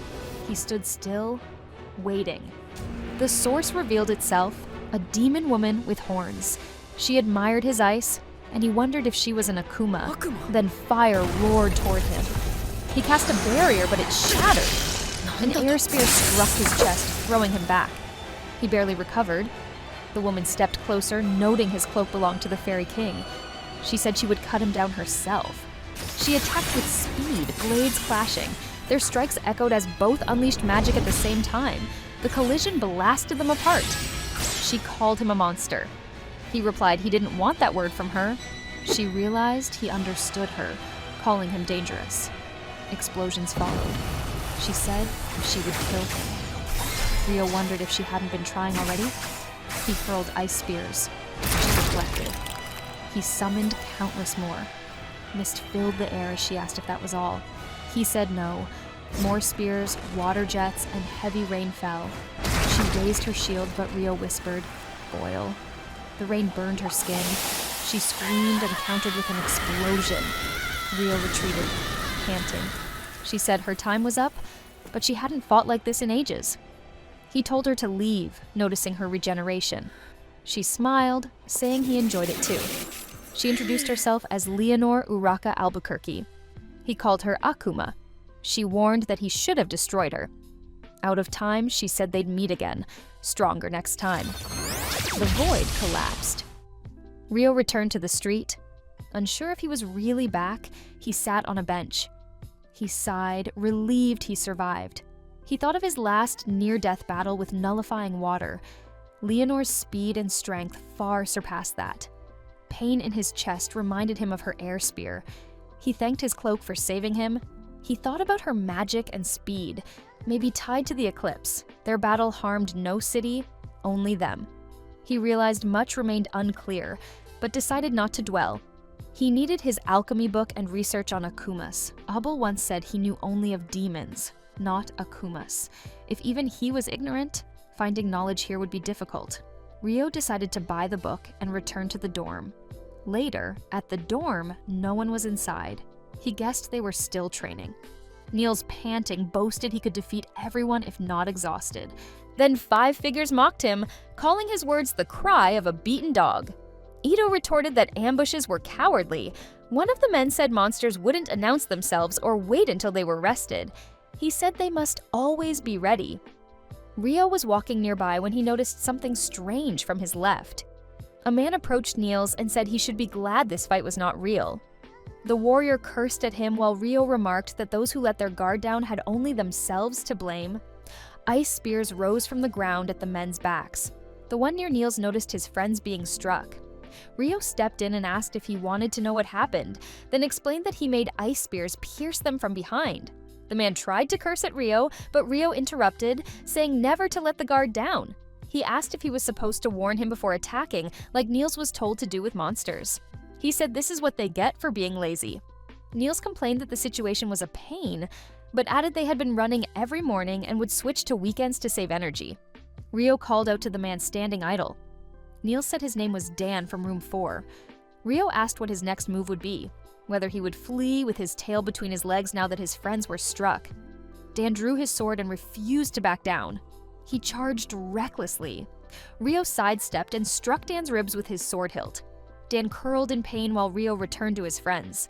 S1: He stood still, waiting. The source revealed itself, a demon woman with horns. She admired his ice, and he wondered if she was an Akuma. Then fire roared toward him. He cast a barrier, but it shattered. An air spear struck his chest, throwing him back. He barely recovered. The woman stepped closer, noting his cloak belonged to the Fairy King. She said she would cut him down herself. She attacked with speed, blades clashing. Their strikes echoed as both unleashed magic at the same time. The collision blasted them apart. She called him a monster. He replied he didn't want that word from her. She realized he understood her, calling him dangerous. Explosions followed. She said she would kill him. Rio wondered if she hadn't been trying already. He hurled ice spears. She reflected. He summoned countless more. Mist filled the air as she asked if that was all. He said no. More spears, water jets, and heavy rain fell. She raised her shield, but Rio whispered, "Boil." The rain burned her skin. She screamed and countered with an explosion. Rio retreated, panting. She said her time was up, but she hadn't fought like this in ages. He told her to leave, noticing her regeneration. She smiled, saying he enjoyed it too. She introduced herself as Leonore Uraka Albuquerque. He called her Akuma. She warned that he should have destroyed her. Out of time, she said they'd meet again, stronger next time. The void collapsed. Ryo returned to the street. Unsure if he was really back, he sat on a bench. He sighed, relieved he survived. He thought of his last near-death battle with nullifying water. Leonore's speed and strength far surpassed that. Pain in his chest reminded him of her air spear. He thanked his cloak for saving him. He thought about her magic and speed, maybe tied to the eclipse. Their battle harmed no city, only them. He realized much remained unclear, but decided not to dwell. He needed his alchemy book and research on akumas. Abel once said he knew only of demons, not akumas. If even he was ignorant, finding knowledge here would be difficult. Ryo decided to buy the book and return to the dorm. Later, at the dorm, no one was inside. He guessed they were still training. Niels, panting, boasted he could defeat everyone if not exhausted. Then 5 figures mocked him, calling his words the cry of a beaten dog. Ito retorted that ambushes were cowardly. One of the men said monsters wouldn't announce themselves or wait until they were rested. He said they must always be ready. Ryo was walking nearby when he noticed something strange from his left. A man approached Niels and said he should be glad this fight was not real. The warrior cursed at him while Ryo remarked that those who let their guard down had only themselves to blame. Ice spears rose from the ground at the men's backs. The one near Niels noticed his friends being struck. Ryo stepped in and asked if he wanted to know what happened, then explained that he made ice spears pierce them from behind. The man tried to curse at Ryo, but Ryo interrupted, saying never to let the guard down. He asked if he was supposed to warn him before attacking, like Niels was told to do with monsters. He said this is what they get for being lazy. Niels complained that the situation was a pain, but added they had been running every morning and would switch to weekends to save energy. Ryo called out to the man standing idle. Niels said his name was Dan from room 4. Ryo asked what his next move would be, whether he would flee with his tail between his legs now that his friends were struck. Dan drew his sword and refused to back down. He charged recklessly. Ryo sidestepped and struck Dan's ribs with his sword hilt. Dan curled in pain while Ryo returned to his friends.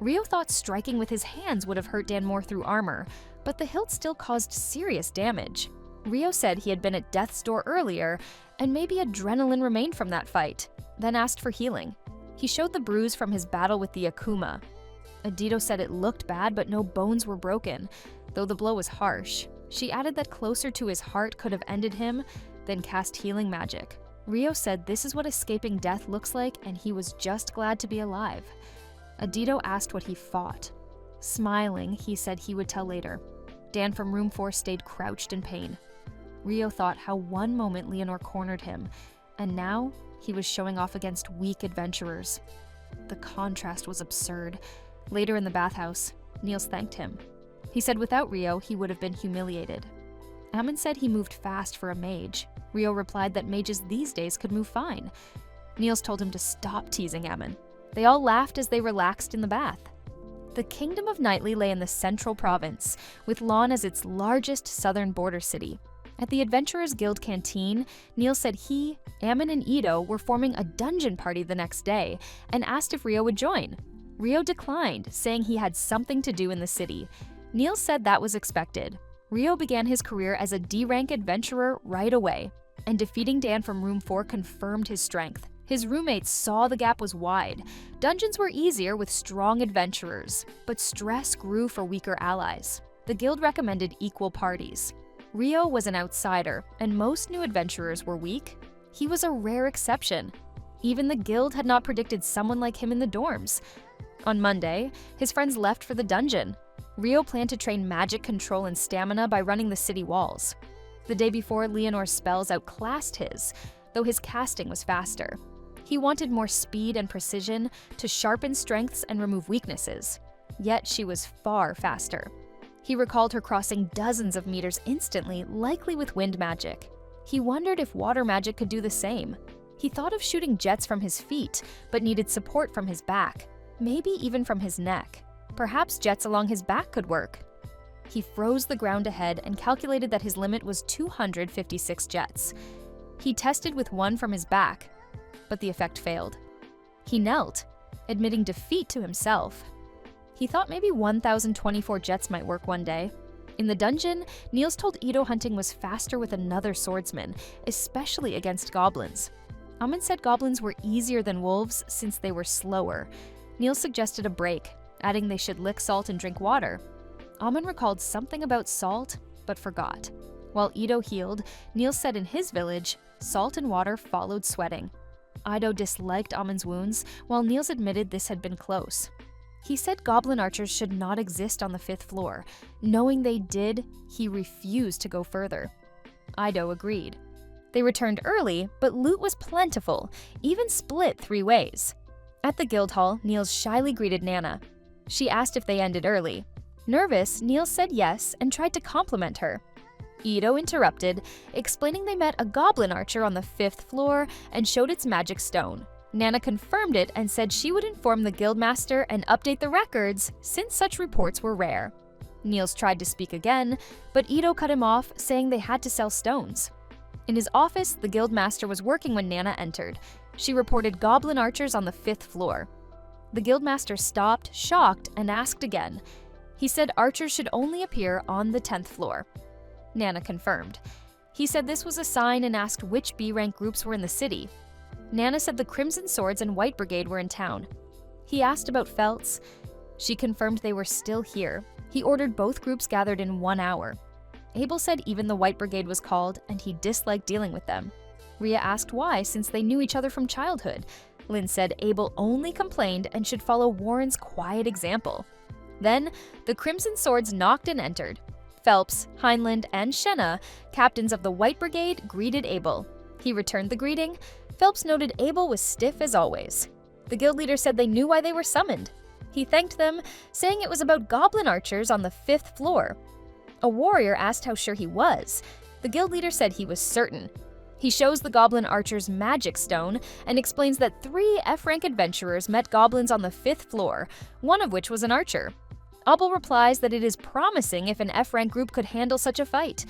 S1: Ryo thought striking with his hands would have hurt Dan more through armor, but the hilt still caused serious damage. Ryo said he had been at death's door earlier, and maybe adrenaline remained from that fight, then asked for healing. He showed the bruise from his battle with the Akuma. Adito said it looked bad, but no bones were broken, though the blow was harsh. She added that closer to his heart could have ended him, then cast healing magic. Ryo said this is what escaping death looks like, and he was just glad to be alive. Adito asked what he fought. Smiling, he said he would tell later. Dan from room 4 stayed crouched in pain. Ryo thought how one moment Leonore cornered him, and now he was showing off against weak adventurers. The contrast was absurd. Later in the bathhouse, Niels thanked him. He said without Ryo, he would have been humiliated. Ammon said he moved fast for a mage. Ryo replied that mages these days could move fine. Niels told him to stop teasing Ammon. They all laughed as they relaxed in the bath. The Kingdom of Knightley lay in the central province, with Lon as its largest southern border city. At the Adventurers Guild canteen, Niels said he, Ammon, and Ito were forming a dungeon party the next day and asked if Ryo would join. Ryo declined, saying he had something to do in the city. Niels said that was expected. Ryo began his career as a D-rank adventurer right away, and defeating Dan from room 4 confirmed his strength. His roommates saw the gap was wide. Dungeons were easier with strong adventurers, but stress grew for weaker allies. The guild recommended equal parties. Ryo was an outsider, and most new adventurers were weak. He was a rare exception. Even the guild had not predicted someone like him in the dorms. On Monday, his friends left for the dungeon. Ryo planned to train magic control and stamina by running the city walls. The day before, Leonore's spells outclassed his, though his casting was faster. He wanted more speed and precision to sharpen strengths and remove weaknesses. Yet she was far faster. He recalled her crossing dozens of meters instantly, likely with wind magic. He wondered if water magic could do the same. He thought of shooting jets from his feet, but needed support from his back, maybe even from his neck. Perhaps jets along his back could work. He froze the ground ahead and calculated that his limit was 256 jets. He tested with one from his back, but the effect failed. He knelt, admitting defeat to himself. He thought maybe 1,024 jets might work one day. In the dungeon, Niels told Ito hunting was faster with another swordsman, especially against goblins. Amin said goblins were easier than wolves since they were slower. Niels suggested a break, adding they should lick salt and drink water. Amin recalled something about salt, but forgot. While Ito healed, Niels said in his village, salt and water followed sweating. Ito disliked Amin's wounds, while Niels admitted this had been close. He said goblin archers should not exist on the 5th floor. Knowing they did, he refused to go further. Ito agreed. They returned early, but loot was plentiful, even split 3 ways. At the guild hall, Niels shyly greeted Nana. She asked if they ended early. Nervous, Niels said yes and tried to compliment her. Ito interrupted, explaining they met a goblin archer on the 5th floor and showed its magic stone. Nana confirmed it and said she would inform the guildmaster and update the records since such reports were rare. Niels tried to speak again, but Ito cut him off, saying they had to sell stones. In his office, the guildmaster was working when Nana entered. She reported goblin archers on the 5th floor. The guildmaster stopped, shocked, and asked again. He said archers should only appear on the 10th floor. Nana confirmed. He said this was a sign and asked which B-rank groups were in the city. Nana said the Crimson Swords and White Brigade were in town. He asked about Feltz. She confirmed they were still here. He ordered both groups gathered in 1 hour. Abel said even the White Brigade was called and he disliked dealing with them. Rhea asked why, since they knew each other from childhood. Lynn said Abel only complained and should follow Warren's quiet example. Then, the Crimson Swords knocked and entered. Phelps, Heinlein, and Shenna, captains of the White Brigade, greeted Abel. He returned the greeting. Phelps noted Abel was stiff as always. The guild leader said they knew why they were summoned. He thanked them, saying it was about goblin archers on the 5th floor. A warrior asked how sure he was. The guild leader said he was certain. He shows the goblin archer's magic stone and explains that 3 F-rank adventurers met goblins on the 5th floor, one of which was an archer. Abel replies that it is promising if an F-rank group could handle such a fight.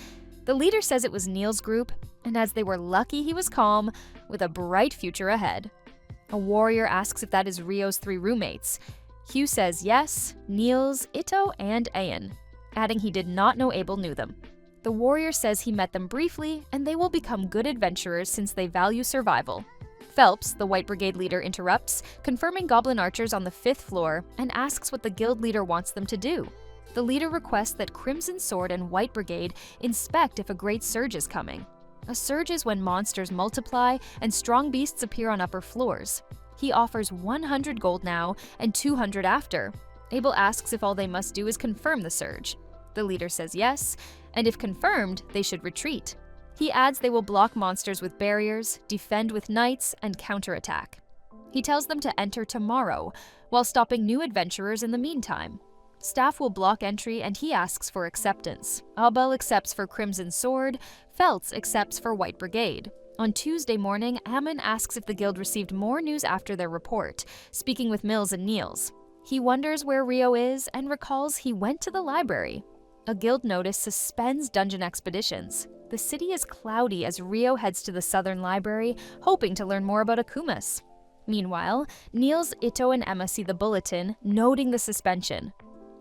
S1: The leader says it was Niels' group, and as they were lucky he was calm, with a bright future ahead. A warrior asks if that is Rio's 3 roommates. Hugh says yes, Niels, Ito, and Ayan, adding he did not know Abel knew them. The warrior says he met them briefly, and they will become good adventurers since they value survival. Phelps, the White Brigade leader, interrupts, confirming goblin archers on the 5th floor, and asks what the guild leader wants them to do. The leader requests that Crimson Sword and White Brigade inspect if a great surge is coming. A surge is when monsters multiply and strong beasts appear on upper floors. He offers 100 gold now and 200 after. Abel asks if all they must do is confirm the surge. The leader says yes, and if confirmed, they should retreat. He adds they will block monsters with barriers, defend with knights, and counterattack. He tells them to enter tomorrow, while stopping new adventurers in the meantime. Staff will block entry and he asks for acceptance. Abel accepts for Crimson Sword, Feltz accepts for White Brigade. On Tuesday morning, Ammon asks if the guild received more news after their report, speaking with Mills and Niels. He wonders where Rio is and recalls he went to the library. A guild notice suspends dungeon expeditions. The city is cloudy as Rio heads to the southern library, hoping to learn more about Akumas. Meanwhile, Niels, Ito, and Emma see the bulletin, noting the suspension.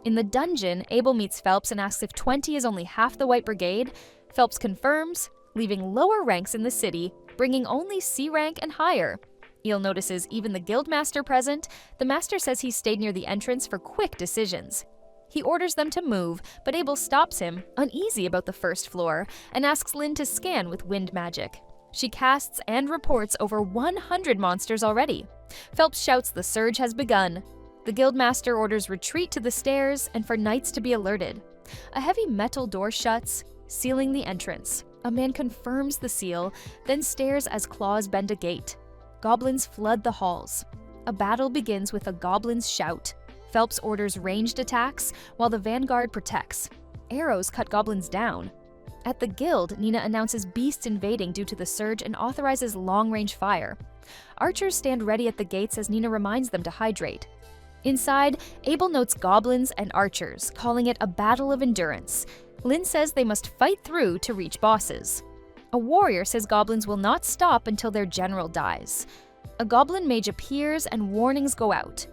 S1: In the dungeon, Abel meets Phelps and asks if 20 is only half the White Brigade. Phelps confirms, leaving lower ranks in the city, bringing only C rank and higher. Eel notices even the guildmaster present. The master says he stayed near the entrance for quick decisions. He orders them to move, but Abel stops him, uneasy about the 1st floor, and asks Lynn to scan with wind magic. She casts and reports over 100 monsters already. Phelps shouts the surge has begun. The guildmaster orders retreat to the stairs and for knights to be alerted. A heavy metal door shuts, sealing the entrance. A man confirms the seal, then stares as claws bend a gate. Goblins flood the halls. A battle begins with a goblin's shout. Phelps orders ranged attacks, while the vanguard protects. Arrows cut goblins down. At the guild, Nina announces beasts invading due to the surge and authorizes long-range fire. Archers stand ready at the gates as Nina reminds them to hydrate. Inside, Abel notes goblins and archers, calling it a battle of endurance. Lynn says they must fight through to reach bosses. A warrior says goblins will not stop until their general dies. A goblin mage appears and warnings go out.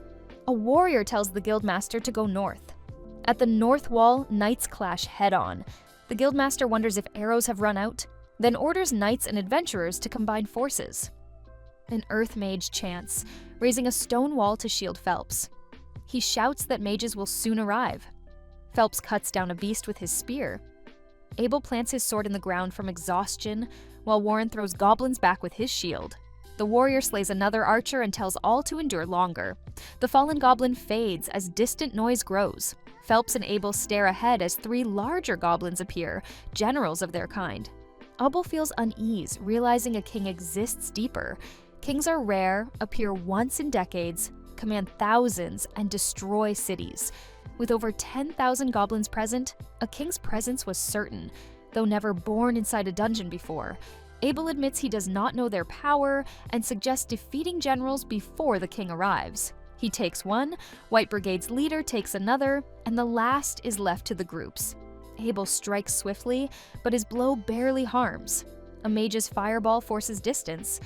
S1: A warrior tells the guildmaster to go north. At the north wall, knights clash head-on. The guildmaster wonders if arrows have run out, then orders knights and adventurers to combine forces. An earth mage chants, raising a stone wall to shield Phelps. He shouts that mages will soon arrive. Phelps cuts down a beast with his spear. Abel plants his sword in the ground from exhaustion, while Warren throws goblins back with his shield. The warrior slays another archer and tells all to endure longer. The fallen goblin fades as distant noise grows. Phelps and Abel stare ahead as 3 larger goblins appear, generals of their kind. Abel feels unease, realizing a king exists deeper. Kings are rare, appear once in decades, command thousands, and destroy cities. With over 10,000 goblins present, a king's presence was certain, though never born inside a dungeon before. Abel admits he does not know their power and suggests defeating generals before the king arrives. He takes one, White Brigade's leader takes another, and the last is left to the groups. Abel strikes swiftly, but his blow barely harms. A mage's fireball forces distance.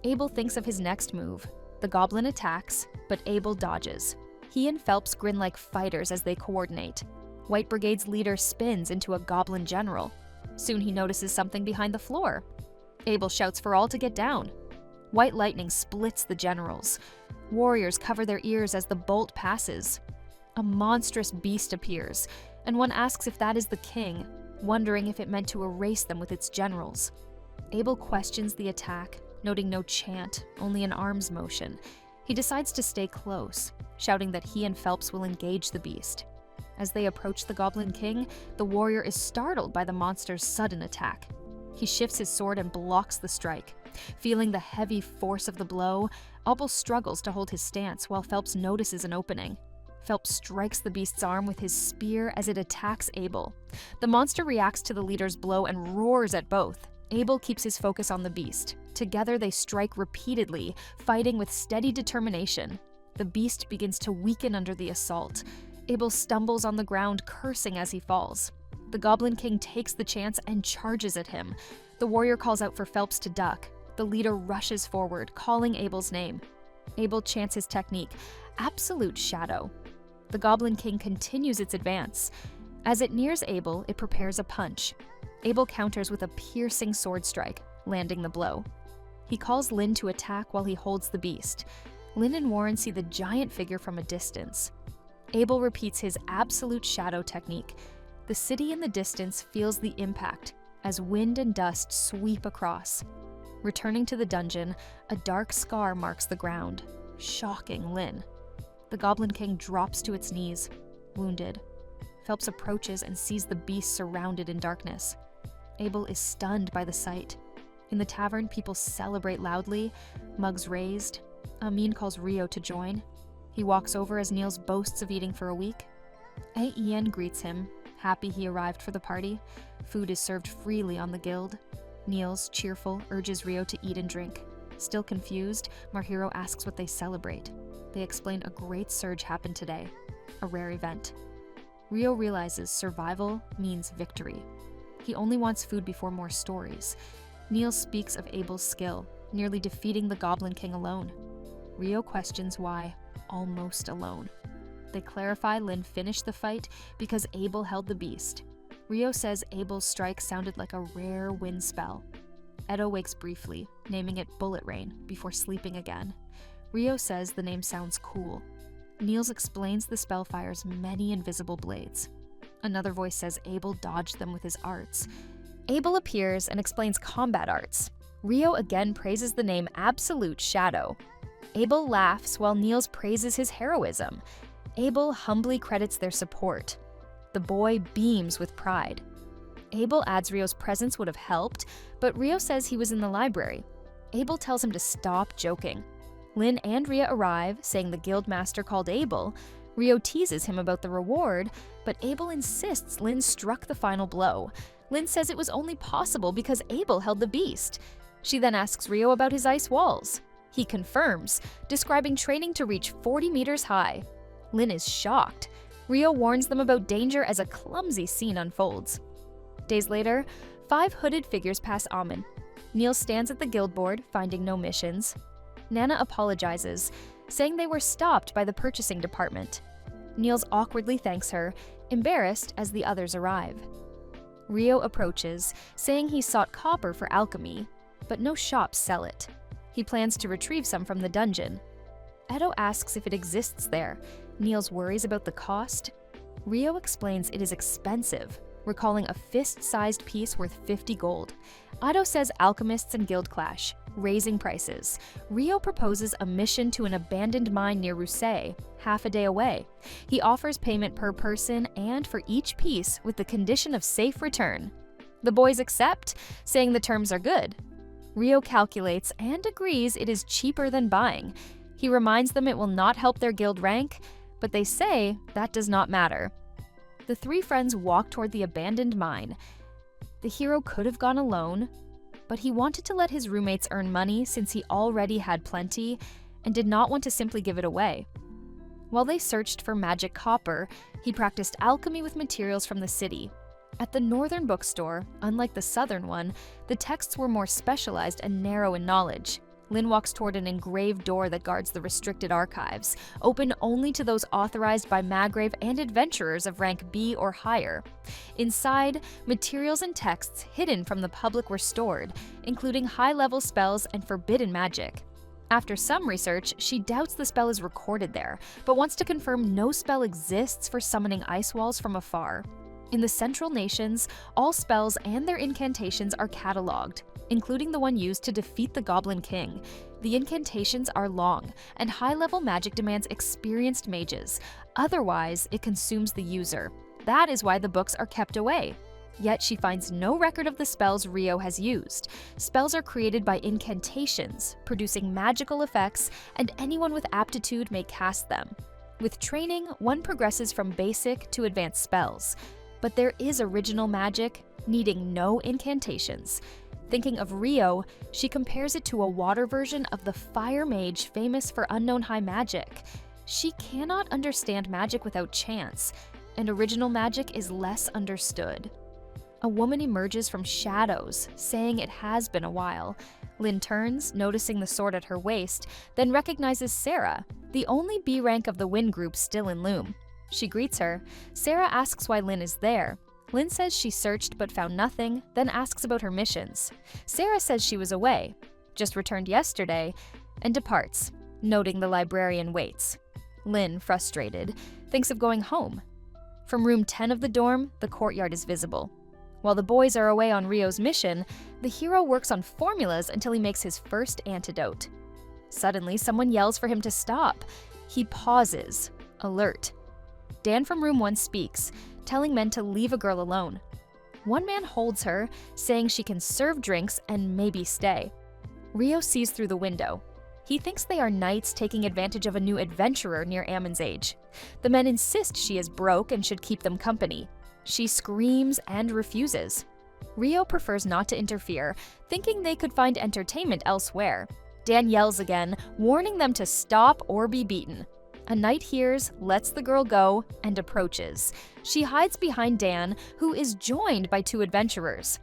S1: Abel thinks of his next move. The goblin attacks, but Abel dodges. He and Phelps grin like fighters as they coordinate. White Brigade's leader spins into a goblin general. Soon he notices something behind the floor. Abel shouts for all to get down. White lightning splits the generals. Warriors cover their ears as the bolt passes. A monstrous beast appears, and one asks if that is the king, wondering if it meant to erase them with its generals. Abel questions the attack, noting no chant, only an arms motion. He decides to stay close, shouting that he and Phelps will engage the beast. As they approach the Goblin King, the warrior is startled by the monster's sudden attack. He shifts his sword and blocks the strike. Feeling the heavy force of the blow, Abel struggles to hold his stance while Phelps notices an opening. Phelps strikes the beast's arm with his spear as it attacks Abel. The monster reacts to the leader's blow and roars at both. Abel keeps his focus on the beast. Together they strike repeatedly, fighting with steady determination. The beast begins to weaken under the assault. Abel stumbles on the ground, cursing as he falls. The Goblin King takes the chance and charges at him. The warrior calls out for Phelps to duck. The leader rushes forward, calling Abel's name. Abel chants his technique, Absolute Shadow. The Goblin King continues its advance. As it nears Abel, it prepares a punch. Abel counters with a piercing sword strike, landing the blow. He calls Lin to attack while he holds the beast. Lin and Warren see the giant figure from a distance. Abel repeats his Absolute Shadow technique. The city in the distance feels the impact as wind and dust sweep across. Returning to the dungeon, a dark scar marks the ground, shocking Lin. The Goblin King drops to its knees, wounded. Phelps approaches and sees the beast surrounded in darkness. Abel is stunned by the sight. In the tavern, people celebrate loudly, mugs raised. Amin calls Rio to join. He walks over as Niels boasts of eating for a week. Aen greets him, happy he arrived for the party. Food is served freely on the guild. Niels, cheerful, urges Rio to eat and drink. Still confused, Marhiro asks what they celebrate. They explain a great surge happened today, a rare event. Rio realizes survival means victory. He only wants food before more stories. Niels speaks of Abel's skill, nearly defeating the Goblin King alone. Rio questions why almost alone. They clarify Lin finished the fight because Abel held the beast. Rio says Abel's strike sounded like a rare wind spell. Edo wakes briefly, naming it Bullet Rain, before sleeping again. Rio says the name sounds cool. Niels explains the spell fires many invisible blades. Another voice says Abel dodged them with his arts. Abel appears and explains combat arts. Rio again praises the name Absolute Shadow. Abel laughs while Niels praises his heroism. Abel humbly credits their support. The boy beams with pride. Abel adds Rio's presence would have helped, but Rio says he was in the library. Abel tells him to stop joking. Lin and Ria arrive, saying the guildmaster called Abel. Rio teases him about the reward, but Abel insists Lin struck the final blow. Lin says it was only possible because Abel held the beast. She then asks Rio about his ice walls. He confirms, describing training to reach 40 meters high. Lin is shocked. Rio warns them about danger as a clumsy scene unfolds. Days later, 5 hooded figures pass Amin. Niels stands at the guild board, finding no missions. Nana apologizes, saying they were stopped by the purchasing department. Niels awkwardly thanks her, embarrassed as the others arrive. Rio approaches, saying he sought copper for alchemy, but no shops sell it. He plans to retrieve some from the dungeon. Edo asks if it exists there. Niels worries about the cost. Ryo explains it is expensive, recalling a fist-sized piece worth 50 gold. Edo says alchemists and guild clash, raising prices. Ryo proposes a mission to an abandoned mine near Rusei, half a day away. He offers payment per person and for each piece with the condition of safe return. The boys accept, saying the terms are good. Ryo calculates and agrees it is cheaper than buying. He reminds them it will not help their guild rank, but they say that does not matter. The three friends walk toward the abandoned mine. The hero could have gone alone, but he wanted to let his roommates earn money since he already had plenty and did not want to simply give it away. While they searched for magic copper, he practiced alchemy with materials from the city. At the northern bookstore, unlike the southern one, the texts were more specialized and narrow in knowledge. Lin walks toward an engraved door that guards the restricted archives, open only to those authorized by Maggrave and adventurers of rank B or higher. Inside, materials and texts hidden from the public were stored, including high-level spells and forbidden magic. After some research, she doubts the spell is recorded there, but wants to confirm no spell exists for summoning ice walls from afar. In the Central Nations, all spells and their incantations are cataloged, including the one used to defeat the Goblin King. The incantations are long, and high-level magic demands experienced mages. Otherwise, it consumes the user. That is why the books are kept away. Yet she finds no record of the spells Ryo has used. Spells are created by incantations, producing magical effects, and anyone with aptitude may cast them. With training, one progresses from basic to advanced spells. But there is original magic, needing no incantations. Thinking of Ryo, she compares it to a water version of the fire mage famous for unknown high magic. She cannot understand magic without chance, and original magic is less understood. A woman emerges from shadows, saying it has been a while. Lin turns, noticing the sword at her waist, then recognizes Sarah, the only B rank of the Wind group still in Loom. She greets her. Sarah asks why Lin is there. Lin says she searched but found nothing, then asks about her missions. Sarah says she was away, just returned yesterday, and departs, noting the librarian waits. Lin, frustrated, thinks of going home. From room 10 of the dorm, the courtyard is visible. While the boys are away on Ryo's mission, the hero works on formulas until he makes his first antidote. Suddenly, someone yells for him to stop. He pauses, alert. Dan from room 1 speaks, telling men to leave a girl alone. One man holds her, saying she can serve drinks and maybe stay. Ryo sees through the window. He thinks they are knights taking advantage of a new adventurer near Ammon's age. The men insist she is broke and should keep them company. She screams and refuses. Ryo prefers not to interfere, thinking they could find entertainment elsewhere. Dan yells again, warning them to stop or be beaten. A knight hears, lets the girl go, and approaches. She hides behind Dan, who is joined by 2 adventurers.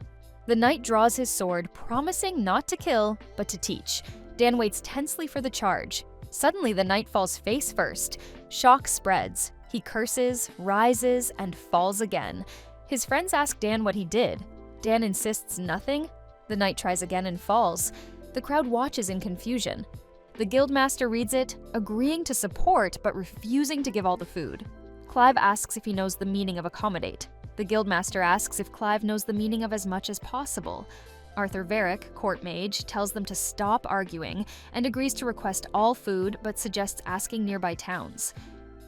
S1: The knight draws his sword, promising not to kill, but to teach. Dan waits tensely for the charge. Suddenly, the knight falls face first. Shock spreads. He curses, rises, and falls again. His friends ask Dan what he did. Dan insists nothing. The knight tries again and falls. The crowd watches in confusion. The guildmaster reads it, agreeing to support but refusing to give all the food. Clive asks if he knows the meaning of accommodate. The guildmaster asks if Clive knows the meaning of as much as possible. Arthur Varick, court mage, tells them to stop arguing and agrees to request all food but suggests asking nearby towns.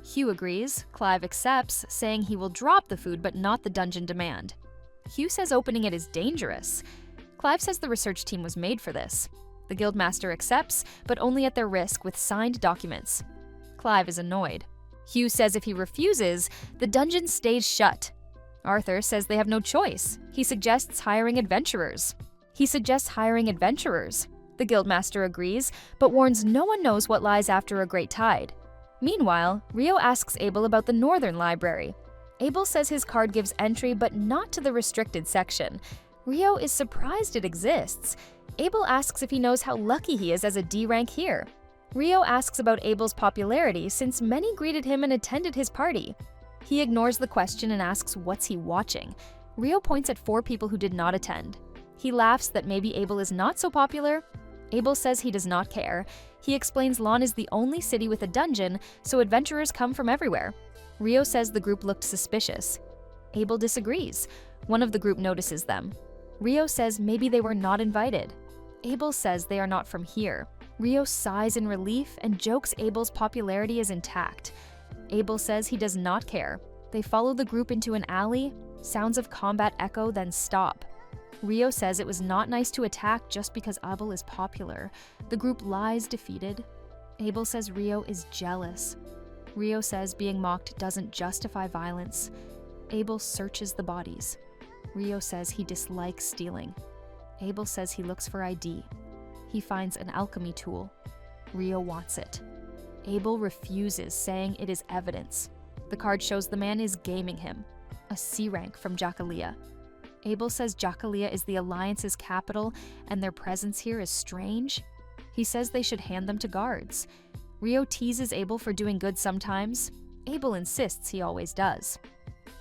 S1: Hugh agrees, Clive accepts, saying he will drop the food but not the dungeon demand. Hugh says opening it is dangerous. Clive says the research team was made for this. The guildmaster accepts, but only at their risk with signed documents. Clive is annoyed. Hugh says if he refuses, the dungeon stays shut. Arthur says they have no choice. He suggests hiring adventurers. The guildmaster agrees, but warns no one knows what lies after a great tide. Meanwhile, Ryo asks Abel about the northern library. Abel says his card gives entry, but not to the restricted section. Ryo is surprised it exists. Abel asks if he knows how lucky he is as a D rank here. Ryo asks about Abel's popularity since many greeted him and attended his party. He ignores the question and asks what's he watching. Ryo points at 4 people who did not attend. He laughs that maybe Abel is not so popular. Abel says he does not care. He explains Lon is the only city with a dungeon, so adventurers come from everywhere. Rio says the group looked suspicious. Abel disagrees. One of the group notices them. Rio says maybe they were not invited. Abel says they are not from here. Rio sighs in relief and jokes Abel's popularity is intact. Abel says he does not care. They follow the group into an alley. Sounds of combat echo, then stop. Rio says it was not nice to attack just because Abel is popular. The group lies defeated. Abel says Rio is jealous. Rio says being mocked doesn't justify violence. Abel searches the bodies. Rio says he dislikes stealing. Abel says he looks for ID. He finds an alchemy tool. Rio wants it. Abel refuses, saying it is evidence. The card shows the man is gaming him. A C rank from Jakalia. Abel says Jakalia is the Alliance's capital and their presence here is strange. He says they should hand them to guards. Rio teases Abel for doing good sometimes. Abel insists he always does.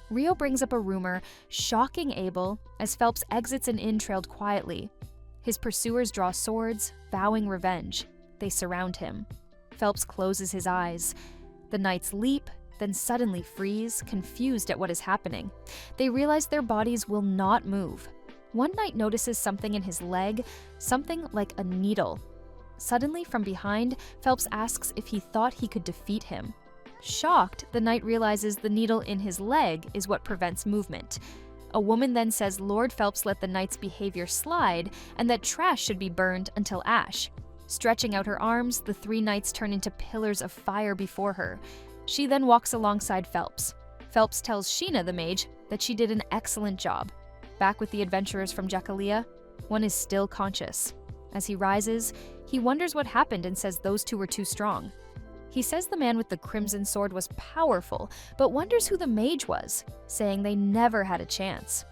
S1: Rio brings up a rumor, shocking Abel as Phelps exits an inn trailed quietly. His pursuers draw swords, vowing revenge. They surround him. Phelps closes his eyes. The knights leap, then suddenly freeze, confused at what is happening. They realize their bodies will not move. One knight notices something in his leg, something like a needle. Suddenly, from behind, Phelps asks if he thought he could defeat him. Shocked, the knight realizes the needle in his leg is what prevents movement. A woman then says Lord Phelps let the knight's behavior slide and that trash should be burned until ash. Stretching out her arms, the three knights turn into pillars of fire before her. She then walks alongside Phelps. Phelps tells Sheena the mage that she did an excellent job. Back with the adventurers from Jakalia, one is still conscious. As he rises, he wonders what happened and says those two were too strong. He says the man with the crimson sword was powerful, but wonders who the mage was, saying they never had a chance.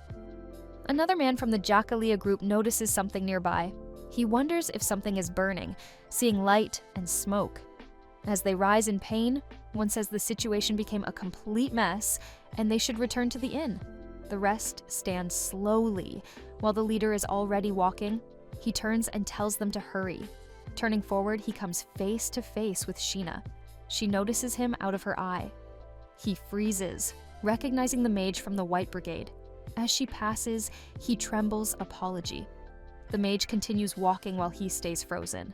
S1: Another man from the Jakalia group notices something nearby. He wonders if something is burning, seeing light and smoke. As they rise in pain, one says the situation became a complete mess and they should return to the inn. The rest stand slowly. While the leader is already walking, he turns and tells them to hurry. Turning forward, he comes face to face with Sheena. She notices him out of her eye. He freezes, recognizing the mage from the White Brigade. As she passes, he trembles apology. The mage continues walking while he stays frozen.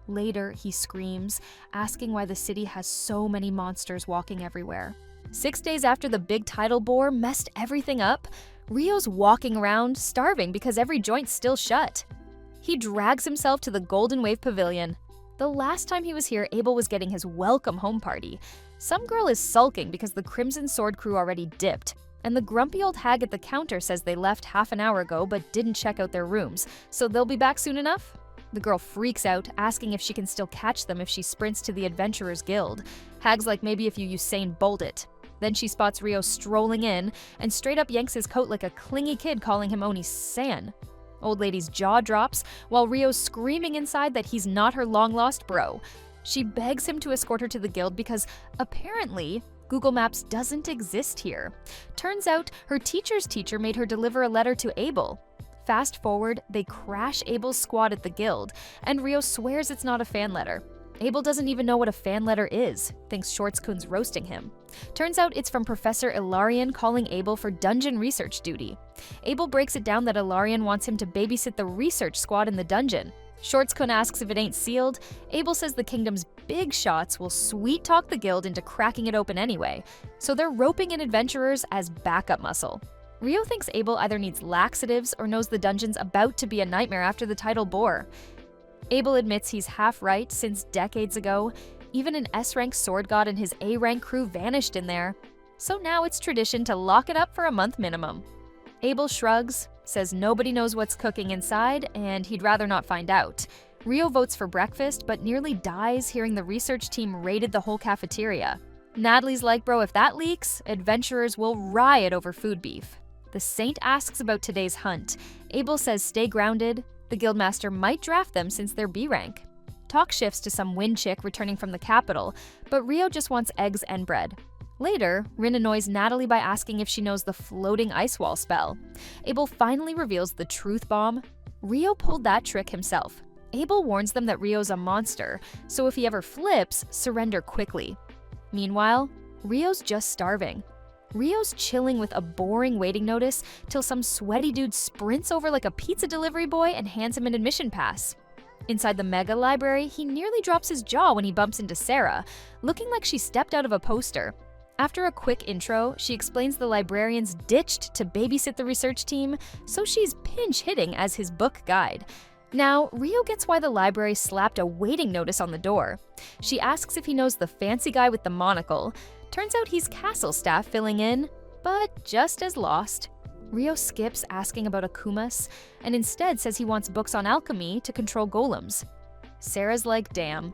S1: Later, he screams, asking why the city has so many monsters walking everywhere. 6 days after the big tidal bore messed everything up, Rio's walking around, starving because every joint's still shut. He drags himself to the Golden Wave Pavilion. The last time he was here, Abel was getting his welcome home party. Some girl is sulking because the Crimson Sword crew already dipped, and the grumpy old hag at the counter says they left half an hour ago but didn't check out their rooms, so they'll be back soon enough? The girl freaks out, asking if she can still catch them if she sprints to the Adventurers Guild. Hag's like, maybe if you Usain Bolt it. Then she spots Rio strolling in and straight up yanks his coat like a clingy kid calling him Oni-san. Old lady's jaw drops while Rio's screaming inside that he's not her long-lost bro. She begs him to escort her to the guild because apparently Google Maps doesn't exist here. Turns out her teacher's teacher made her deliver a letter to Abel. Fast forward, they crash Abel's squad at the guild, and Rio swears it's not a fan letter. Abel doesn't even know what a fan letter is, thinks Shortskun's roasting him. Turns out it's from Professor Ilarion calling Abel for dungeon research duty. Abel breaks it down that Ilarion wants him to babysit the research squad in the dungeon. Shortskun asks if it ain't sealed. Abel says the kingdom's big shots will sweet-talk the guild into cracking it open anyway, so they're roping in adventurers as backup muscle. Rio thinks Abel either needs laxatives or knows the dungeon's about to be a nightmare after the tidal bore. Abel admits he's half right since decades ago. Even an S-rank sword god and his A-rank crew vanished in there. So now it's tradition to lock it up for a month minimum. Abel shrugs, says nobody knows what's cooking inside, and he'd rather not find out. Rio votes for breakfast, but nearly dies hearing the research team raided the whole cafeteria. Natalie's like, bro, if that leaks, adventurers will riot over food beef. The Saint asks about today's hunt. Abel says stay grounded. The guildmaster might draft them since they're B rank. Talk shifts to some wind chick returning from the capital, but Rio just wants eggs and bread. Later, Rin annoys Natalie by asking if she knows the floating ice wall spell. Abel finally reveals the truth bomb. Rio pulled that trick himself. Abel warns them that Rio's a monster, so if he ever flips, surrender quickly. Meanwhile, Rio's just starving. Rio's chilling with a boring waiting notice till some sweaty dude sprints over like a pizza delivery boy and hands him an admission pass. Inside the mega library, he nearly drops his jaw when he bumps into Sarah, looking like she stepped out of a poster. After a quick intro, she explains the librarian's ditched to babysit the research team, so she's pinch hitting as his book guide. Now, Rio gets why the library slapped a waiting notice on the door. She asks if he knows the fancy guy with the monocle. Turns out he's castle staff filling in, but just as lost. Rio skips asking about Akumas and instead says he wants books on alchemy to control golems. Sarah's like, damn.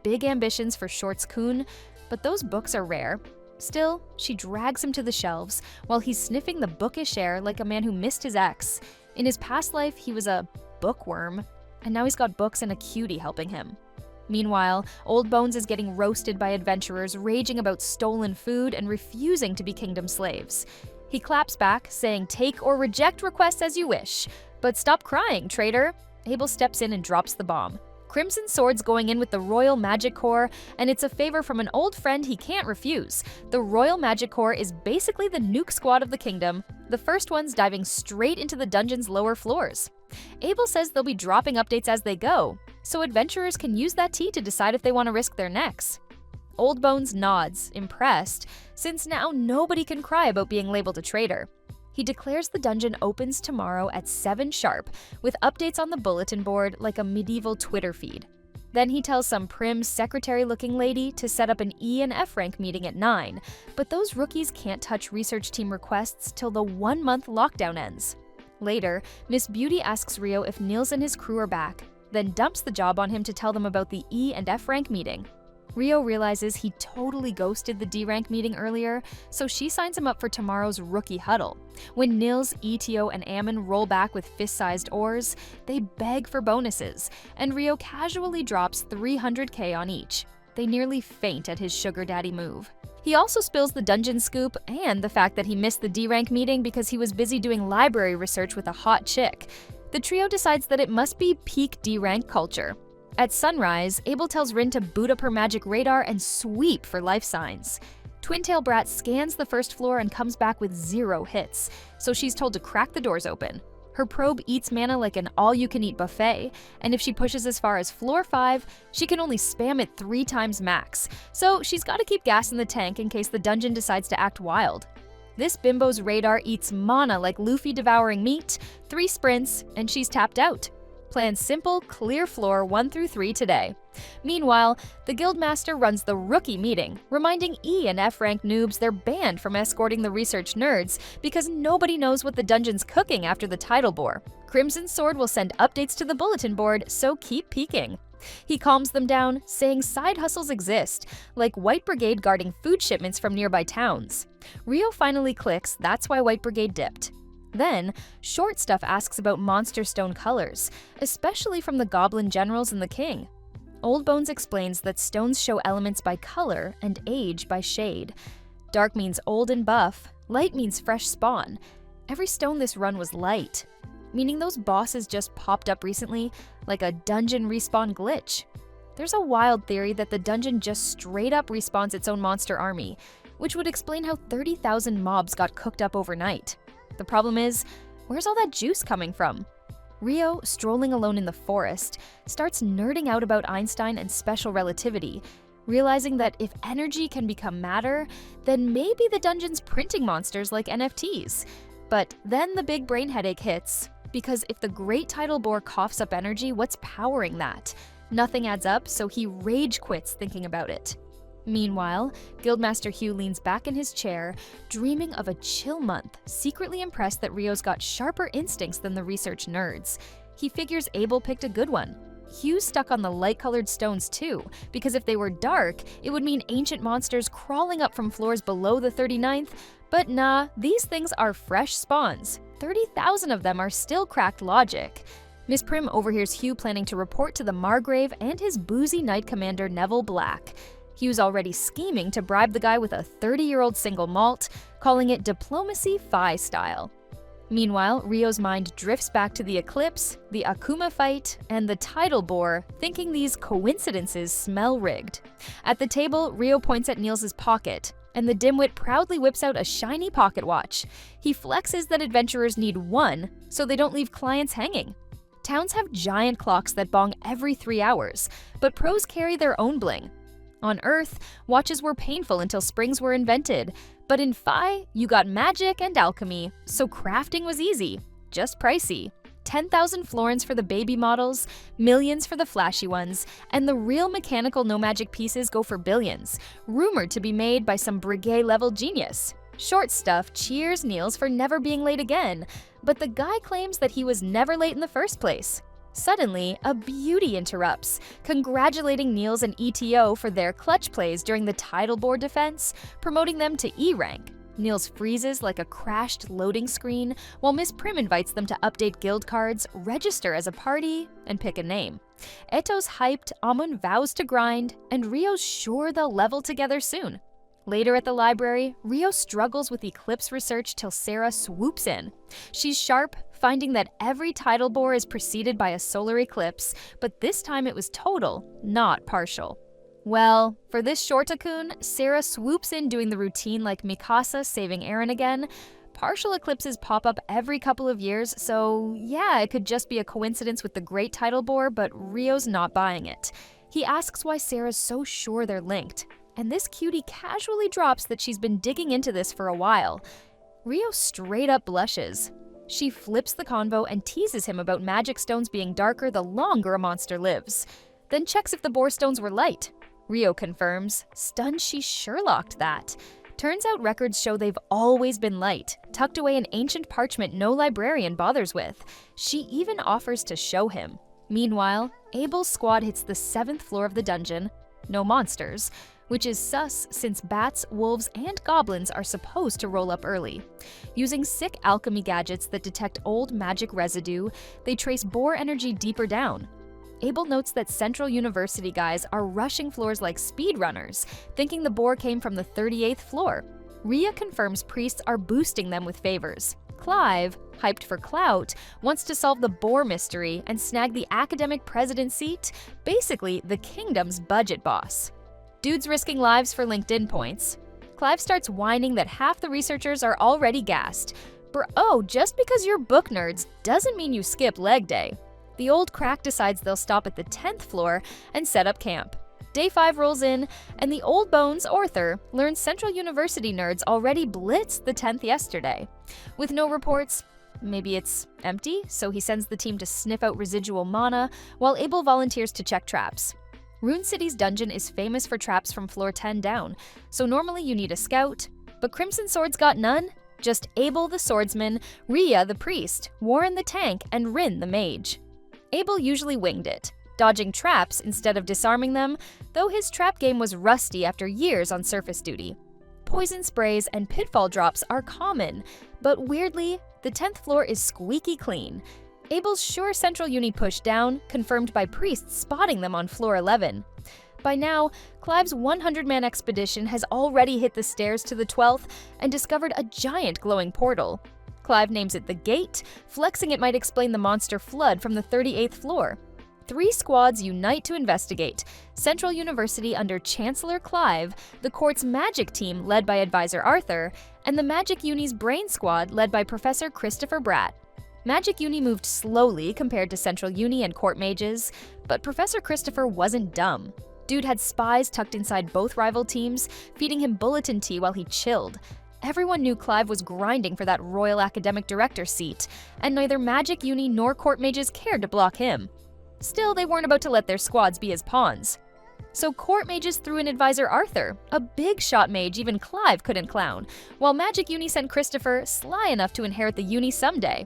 S1: Big ambitions for Shorts-kun, but those books are rare. Still, she drags him to the shelves while he's sniffing the bookish air like a man who missed his ex. In his past life, he was a bookworm, and now he's got books and a cutie helping him. Meanwhile, Old Bones is getting roasted by adventurers raging about stolen food and refusing to be kingdom slaves. He claps back, saying, "Take or reject requests as you wish. But stop crying, traitor." Abel steps in and drops the bomb. Crimson Sword's going in with the Royal Magic Corps, and it's a favor from an old friend he can't refuse. The Royal Magic Corps is basically the nuke squad of the kingdom, the first ones diving straight into the dungeon's lower floors. Abel says they'll be dropping updates as they go, so adventurers can use that tea to decide if they want to risk their necks. Old Bones nods, impressed, since now nobody can cry about being labeled a traitor. He declares the dungeon opens tomorrow at 7 sharp, with updates on the bulletin board like a medieval Twitter feed. Then he tells some prim, secretary-looking lady to set up an E and F rank meeting at 9, but those rookies can't touch research team requests till the 1-month lockdown ends. Later, Miss Beauty asks Rio if Niels and his crew are back, then dumps the job on him to tell them about the E and F rank meeting. Rio realizes he totally ghosted the D rank meeting earlier, so she signs him up for tomorrow's rookie huddle. When Nils, ETO, and Ammon roll back with fist-sized ores, they beg for bonuses, and Rio casually drops 300k on each. They nearly faint at his sugar daddy move. He also spills the dungeon scoop and the fact that he missed the D rank meeting because he was busy doing library research with a hot chick. The trio decides that it must be peak D rank culture. At sunrise, Abel tells Rin to boot up her magic radar and sweep for life signs. Twintail Brat scans the first floor and comes back with 0 hits, so she's told to crack the doors open. Her probe eats mana like an all-you-can-eat buffet, and if she pushes as far as floor 5, she can only spam it 3 times max, so she's gotta keep gas in the tank in case the dungeon decides to act wild. This bimbo's radar eats mana like Luffy devouring meat, 3 sprints, and she's tapped out. Plan simple, clear floor 1 through 3 today. Meanwhile, the Guildmaster runs the rookie meeting, reminding E and F rank noobs they're banned from escorting the research nerds because nobody knows what the dungeon's cooking after the title bore. Crimson Sword will send updates to the bulletin board, so keep peeking. He calms them down, saying side hustles exist, like White Brigade guarding food shipments from nearby towns. Rio finally clicks that's why White Brigade dipped. Then, Short Stuff asks about monster stone colors, especially from the Goblin Generals and the King. Old Bones explains that stones show elements by color and age by shade. Dark means old and buff, light means fresh spawn. Every stone this run was light, meaning those bosses just popped up recently, like a dungeon respawn glitch. There's a wild theory that the dungeon just straight up respawns its own monster army, which would explain how 30,000 mobs got cooked up overnight. The problem is, where's all that juice coming from? Rio, strolling alone in the forest, starts nerding out about Einstein and special relativity, realizing that if energy can become matter, then maybe the dungeon's printing monsters like NFTs. But then the big brain headache hits, because if the Great Tidal Bore coughs up energy, what's powering that? Nothing adds up, so he rage quits thinking about it. Meanwhile, Guildmaster Hugh leans back in his chair, dreaming of a chill month, secretly impressed that Rio's got sharper instincts than the research nerds. He figures Abel picked a good one. Hugh's stuck on the light-colored stones too, because if they were dark, it would mean ancient monsters crawling up from floors below the 39th, but nah, these things are fresh spawns. 30,000 of them are still cracked logic. Miss Prim overhears Hugh planning to report to the Margrave and his boozy Knight Commander Neville Black. Hugh's already scheming to bribe the guy with a 30-year-old single malt, calling it diplomacy Phi style. Meanwhile, Ryo's mind drifts back to the eclipse, the Akuma fight, and the tidal bore, thinking these coincidences smell rigged. At the table, Ryo points at Niels' pocket, and the dimwit proudly whips out a shiny pocket watch. He flexes that adventurers need one, so they don't leave clients hanging. Towns have giant clocks that bong every 3 hours, but pros carry their own bling. On Earth, watches were painful until springs were invented, but in Phi, you got magic and alchemy, so crafting was easy, just pricey. 10,000 florins for the baby models, millions for the flashy ones, and the real mechanical no-magic pieces go for billions, rumored to be made by some brigade-level genius. Short Stuff cheers Niels for never being late again, but the guy claims that he was never late in the first place. Suddenly, a beauty interrupts, congratulating Niels and ETO for their clutch plays during the tidal bore defense, promoting them to E rank. Niels freezes like a crashed loading screen, while Miss Prim invites them to update guild cards, register as a party, and pick a name. Eto's hyped, Amun vows to grind, and Ryo's sure they'll level together soon. Later at the library, Ryo struggles with eclipse research till Sarah swoops in. She's sharp, finding that every tidal bore is preceded by a solar eclipse, but this time it was total, not partial. Well, for this shortakun, Sarah swoops in doing the routine like Mikasa saving Eren again. Partial eclipses pop up every couple of years, so yeah, it could just be a coincidence with the great tidal bore, but Ryo's not buying it. He asks why Sarah's so sure they're linked, and this cutie casually drops that she's been digging into this for a while. Ryo straight up blushes. She flips the convo and teases him about magic stones being darker the longer a monster lives. Then checks if the bore stones were light. Ryo confirms, stunned she Sherlocked that. Turns out records show they've always been light, tucked away in ancient parchment no librarian bothers with. She even offers to show him. Meanwhile, Abel's squad hits the 7th floor of the dungeon. No monsters, which is sus since bats, wolves, and goblins are supposed to roll up early. Using sick alchemy gadgets that detect old magic residue, they trace bore energy deeper down. Abel notes that Central University guys are rushing floors like speedrunners, thinking the bore came from the 38th floor. Rhea confirms priests are boosting them with favors. Clive, hyped for clout, wants to solve the bore mystery and snag the academic president seat, basically the kingdom's budget boss. Dude's risking lives for LinkedIn points. Clive starts whining that half the researchers are already gassed. Bro, just because you're book nerds doesn't mean you skip leg day. The old crack decides they'll stop at the 10th floor and set up camp. Day 5 rolls in, and the old bones, Arthur, learns Central University nerds already blitzed the 10th yesterday. With no reports, maybe it's empty, so he sends the team to sniff out residual mana, while Abel volunteers to check traps. Rune City's dungeon is famous for traps from floor 10 down, so normally you need a scout, but Crimson Sword's got none, just Abel the swordsman, Rhea the priest, Warren the tank, and Rin the mage. Abel usually winged it, dodging traps instead of disarming them, though his trap game was rusty after years on surface duty. Poison sprays and pitfall drops are common, but weirdly, the 10th floor is squeaky clean. Abel's sure Central Uni pushed down, confirmed by priests spotting them on floor 11. By now, Clive's 100-man expedition has already hit the stairs to the 12th and discovered a giant glowing portal. Clive names it the Gate, flexing it might explain the monster flood from the 38th floor. 3 squads unite to investigate: Central University under Chancellor Clive, the court's magic team led by advisor Arthur, and the Magic Uni's brain squad led by Professor Christopher Bratt. Magic Uni moved slowly compared to Central Uni and court mages, but Professor Christopher wasn't dumb. Dude had spies tucked inside both rival teams, feeding him bulletin tea while he chilled. Everyone knew Clive was grinding for that Royal Academic Director seat, and neither Magic Uni nor court mages cared to block him. Still, they weren't about to let their squads be his pawns. So court mages threw in advisor Arthur, a big shot mage even Clive couldn't clown, while Magic Uni sent Christopher, sly enough to inherit the uni someday.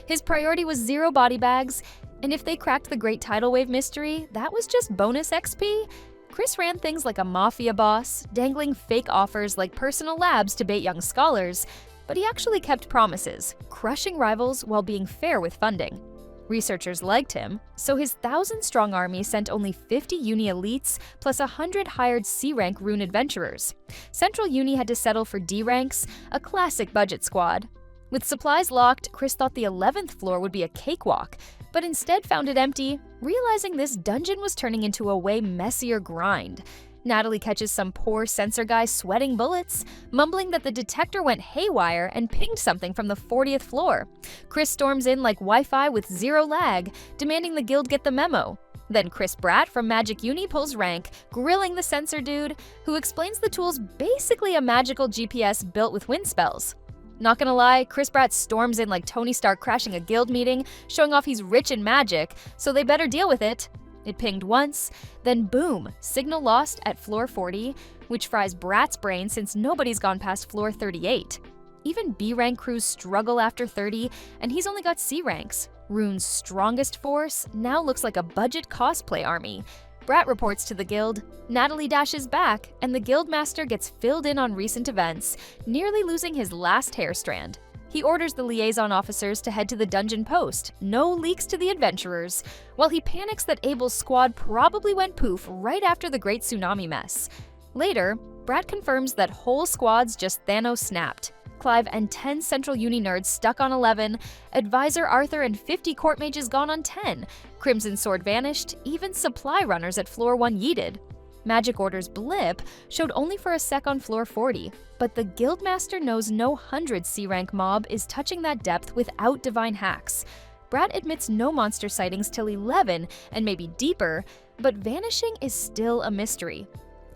S1: His priority was 0 body bags, and if they cracked the Great Tidal Wave mystery, that was just bonus XP. Chris ran things like a mafia boss, dangling fake offers like personal labs to bait young scholars, but he actually kept promises, crushing rivals while being fair with funding. Researchers liked him, so his 1,000-strong army sent only 50 Uni elites plus 100 hired C-rank rune adventurers. Central Uni had to settle for D ranks, a classic budget squad. With supplies locked, Chris thought the 11th floor would be a cakewalk, but instead found it empty, realizing this dungeon was turning into a way messier grind. Natalie catches some poor sensor guy sweating bullets, mumbling that the detector went haywire and pinged something from the 40th floor. Chris storms in like Wi-Fi with zero lag, demanding the guild get the memo. Then Chris Bratt from Magic Uni pulls rank, grilling the sensor dude, who explains the tool's basically a magical GPS built with wind spells. Not gonna lie, Chris Bratt storms in like Tony Stark crashing a guild meeting, showing off he's rich in magic, so they better deal with it. It pinged once, then boom, signal lost at floor 40, which fries Bratt's brain since nobody's gone past floor 38. Even B-rank crews struggle after 30, and he's only got C ranks. Rune's strongest force now looks like a budget cosplay army. Bratt reports to the guild, Natalie dashes back, and the guildmaster gets filled in on recent events, nearly losing his last hair strand. He orders the liaison officers to head to the dungeon post, no leaks to the adventurers, while he panics that Abel's squad probably went poof right after the Great Tsunami mess. Later, Bratt confirms that whole squads just Thanos snapped. Clive and 10 Central Uni nerds stuck on 11, Advisor Arthur and 50 court mages gone on 10, Crimson Sword vanished, even supply runners at floor 1 yeeted. Magic Order's blip showed only for a sec on floor 40, but the Guildmaster knows no 100 C-rank mob is touching that depth without divine hacks. Bratt admits no monster sightings till 11 and maybe deeper, but vanishing is still a mystery.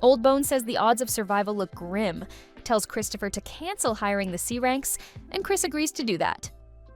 S1: Old Bone says the odds of survival look grim, tells Christopher to cancel hiring the C-ranks, and Chris agrees to do that.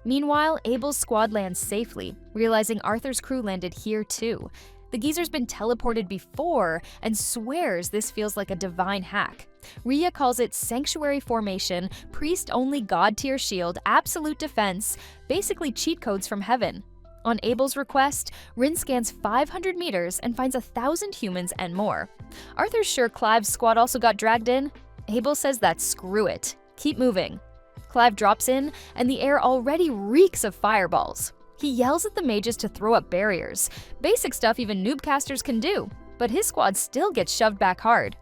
S1: Meanwhile, Abel's squad lands safely, realizing Arthur's crew landed here too. The geezer's been teleported before and swears this feels like a divine hack. Rhea calls it Sanctuary Formation, Priest-Only God-Tier Shield, Absolute Defense, basically cheat codes from heaven. On Abel's request, Rin scans 500 meters and finds 1,000 humans and more. Arthur's sure Clive's squad also got dragged in. Abel says that screw it, keep moving. Clive drops in, and the air already reeks of fireballs. He yells at the mages to throw up barriers, basic stuff even noobcasters can do, but his squad still gets shoved back hard.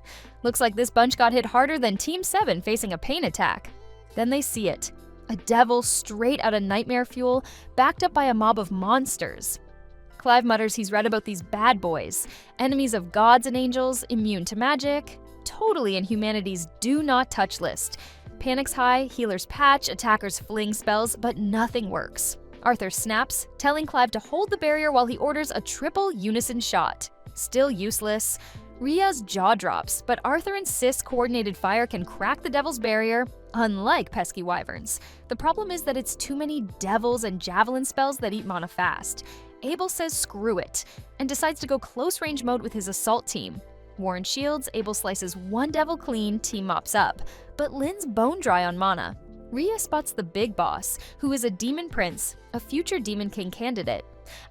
S1: Looks like this bunch got hit harder than Team 7 facing a pain attack. Then they see it. A devil straight out of Nightmare Fuel, backed up by a mob of monsters. Clive mutters he's read about these bad boys, enemies of gods and angels, immune to magic, totally in humanity's do not touch list. Panics high, healers patch, attackers fling spells, but nothing works. Arthur snaps, telling Clive to hold the barrier while he orders a triple unison shot. Still useless. Rhea's jaw drops, but Arthur insists coordinated fire can crack the devil's barrier, unlike pesky wyverns. The problem is that it's too many devils and javelin spells that eat mana fast. Abel says screw it, and decides to go close range mode with his assault team. Warren shields, Abel slices one devil clean, team mops up, but Lynn's bone dry on mana. Rhea spots the big boss, who is a demon prince, a future demon king candidate.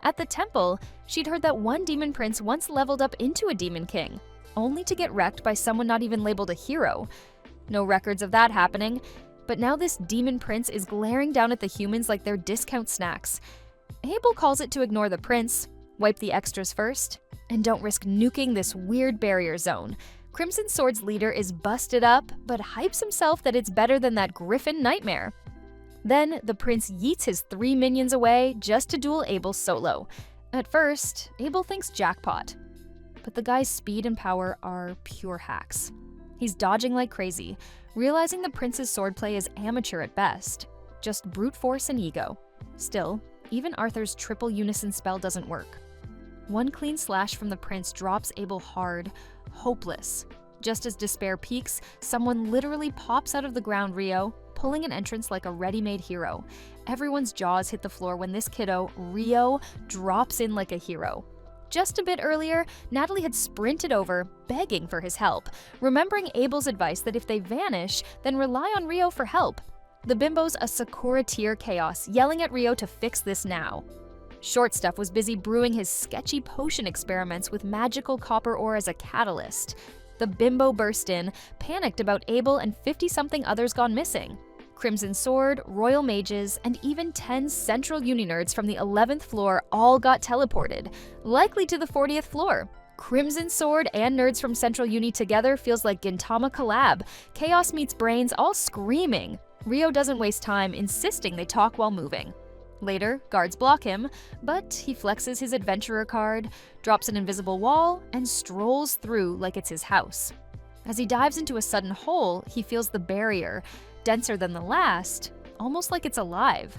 S1: At the temple, she'd heard that one demon prince once leveled up into a demon king, only to get wrecked by someone not even labeled a hero. No records of that happening, but now this demon prince is glaring down at the humans like they're discount snacks. Abel calls it to ignore the prince, wipe the extras first, and don't risk nuking this weird barrier zone. Crimson Sword's leader is busted up, but hypes himself that it's better than that Griffin nightmare. Then, the prince yeets his 3 minions away just to duel Abel solo. At first, Abel thinks jackpot. But the guy's speed and power are pure hacks. He's dodging like crazy, realizing the prince's swordplay is amateur at best. Just brute force and ego. Still, even Arthur's triple unison spell doesn't work. One clean slash from the prince drops Abel hard, hopeless. Just as despair peaks, someone literally pops out of the ground Rio, pulling an entrance like a ready-made hero. Everyone's jaws hit the floor when this kiddo, Rio, drops in like a hero. Just a bit earlier, Natalie had sprinted over, begging for his help, remembering Abel's advice that if they vanish, then rely on Rio for help. The bimbo's a Sakura tier chaos, yelling at Rio to fix this now. Short Stuff was busy brewing his sketchy potion experiments with magical copper ore as a catalyst. The bimbo burst in, panicked about Abel and 50-something others gone missing. Crimson Sword, Royal Mages, and even 10 Central Uni nerds from the 11th floor all got teleported, likely to the 40th floor. Crimson Sword and nerds from Central Uni together feels like Gintama collab. Chaos meets brains all screaming. Ryo doesn't waste time insisting they talk while moving. Later, guards block him, but he flexes his adventurer card, drops an invisible wall, and strolls through like it's his house. As he dives into a sudden hole, he feels the barrier, denser than the last, almost like it's alive.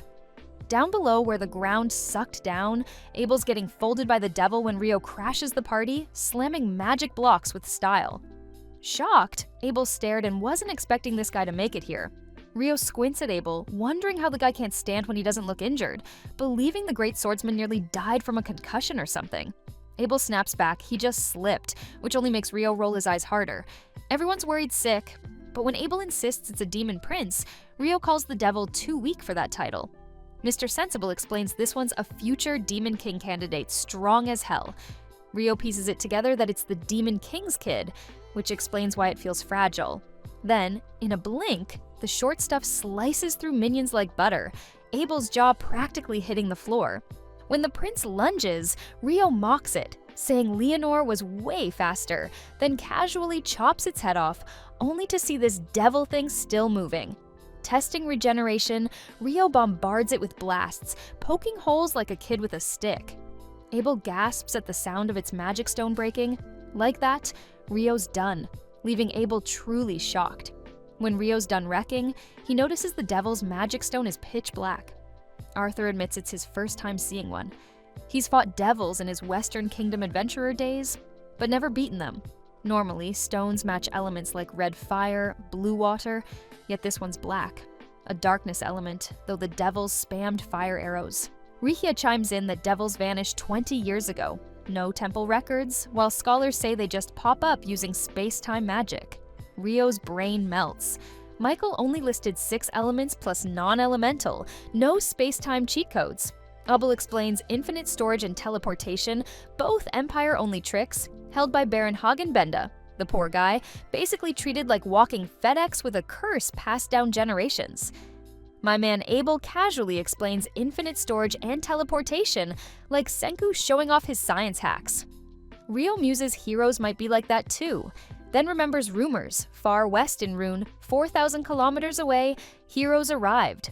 S1: Down below where the ground sucked down, Abel's getting folded by the devil when Ryo crashes the party, slamming magic blocks with style. Shocked, Abel stared and wasn't expecting this guy to make it here. Ryo squints at Abel, wondering how the guy can't stand when he doesn't look injured, believing the great swordsman nearly died from a concussion or something. Abel snaps back, he just slipped, which only makes Ryo roll his eyes harder. Everyone's worried sick, but when Abel insists it's a demon prince, Ryo calls the devil too weak for that title. Mr. Sensible explains this one's a future Demon King candidate, strong as hell. Ryo pieces it together that it's the Demon King's kid, which explains why it feels fragile. Then, in a blink, the short stuff slices through minions like butter, Abel's jaw practically hitting the floor. When the prince lunges, Ryo mocks it, saying Leonore was way faster, then casually chops its head off, only to see this devil thing still moving. Testing regeneration, Ryo bombards it with blasts, poking holes like a kid with a stick. Abel gasps at the sound of its magic stone breaking. Like that, Ryo's done, leaving Abel truly shocked. When Ryo's done wrecking, he notices the devil's magic stone is pitch black. Arthur admits it's his first time seeing one. He's fought devils in his Western Kingdom adventurer days, but never beaten them. Normally, stones match elements like red fire, blue water, yet this one's black. A darkness element, though the devils spammed fire arrows. Rihia chimes in that devils vanished 20 years ago. No temple records, while scholars say they just pop up using space-time magic. Ryo's brain melts. Michael only listed 6 elements plus non-elemental, no space-time cheat codes. Abel explains infinite storage and teleportation, both Empire-only tricks, held by Baron Hagen Benda, the poor guy, basically treated like walking FedEx with a curse passed down generations. My man Abel casually explains infinite storage and teleportation, like Senku showing off his science hacks. Ryo muses heroes might be like that too, then remembers rumors, far west in Rune, 4,000 kilometers away, heroes arrived.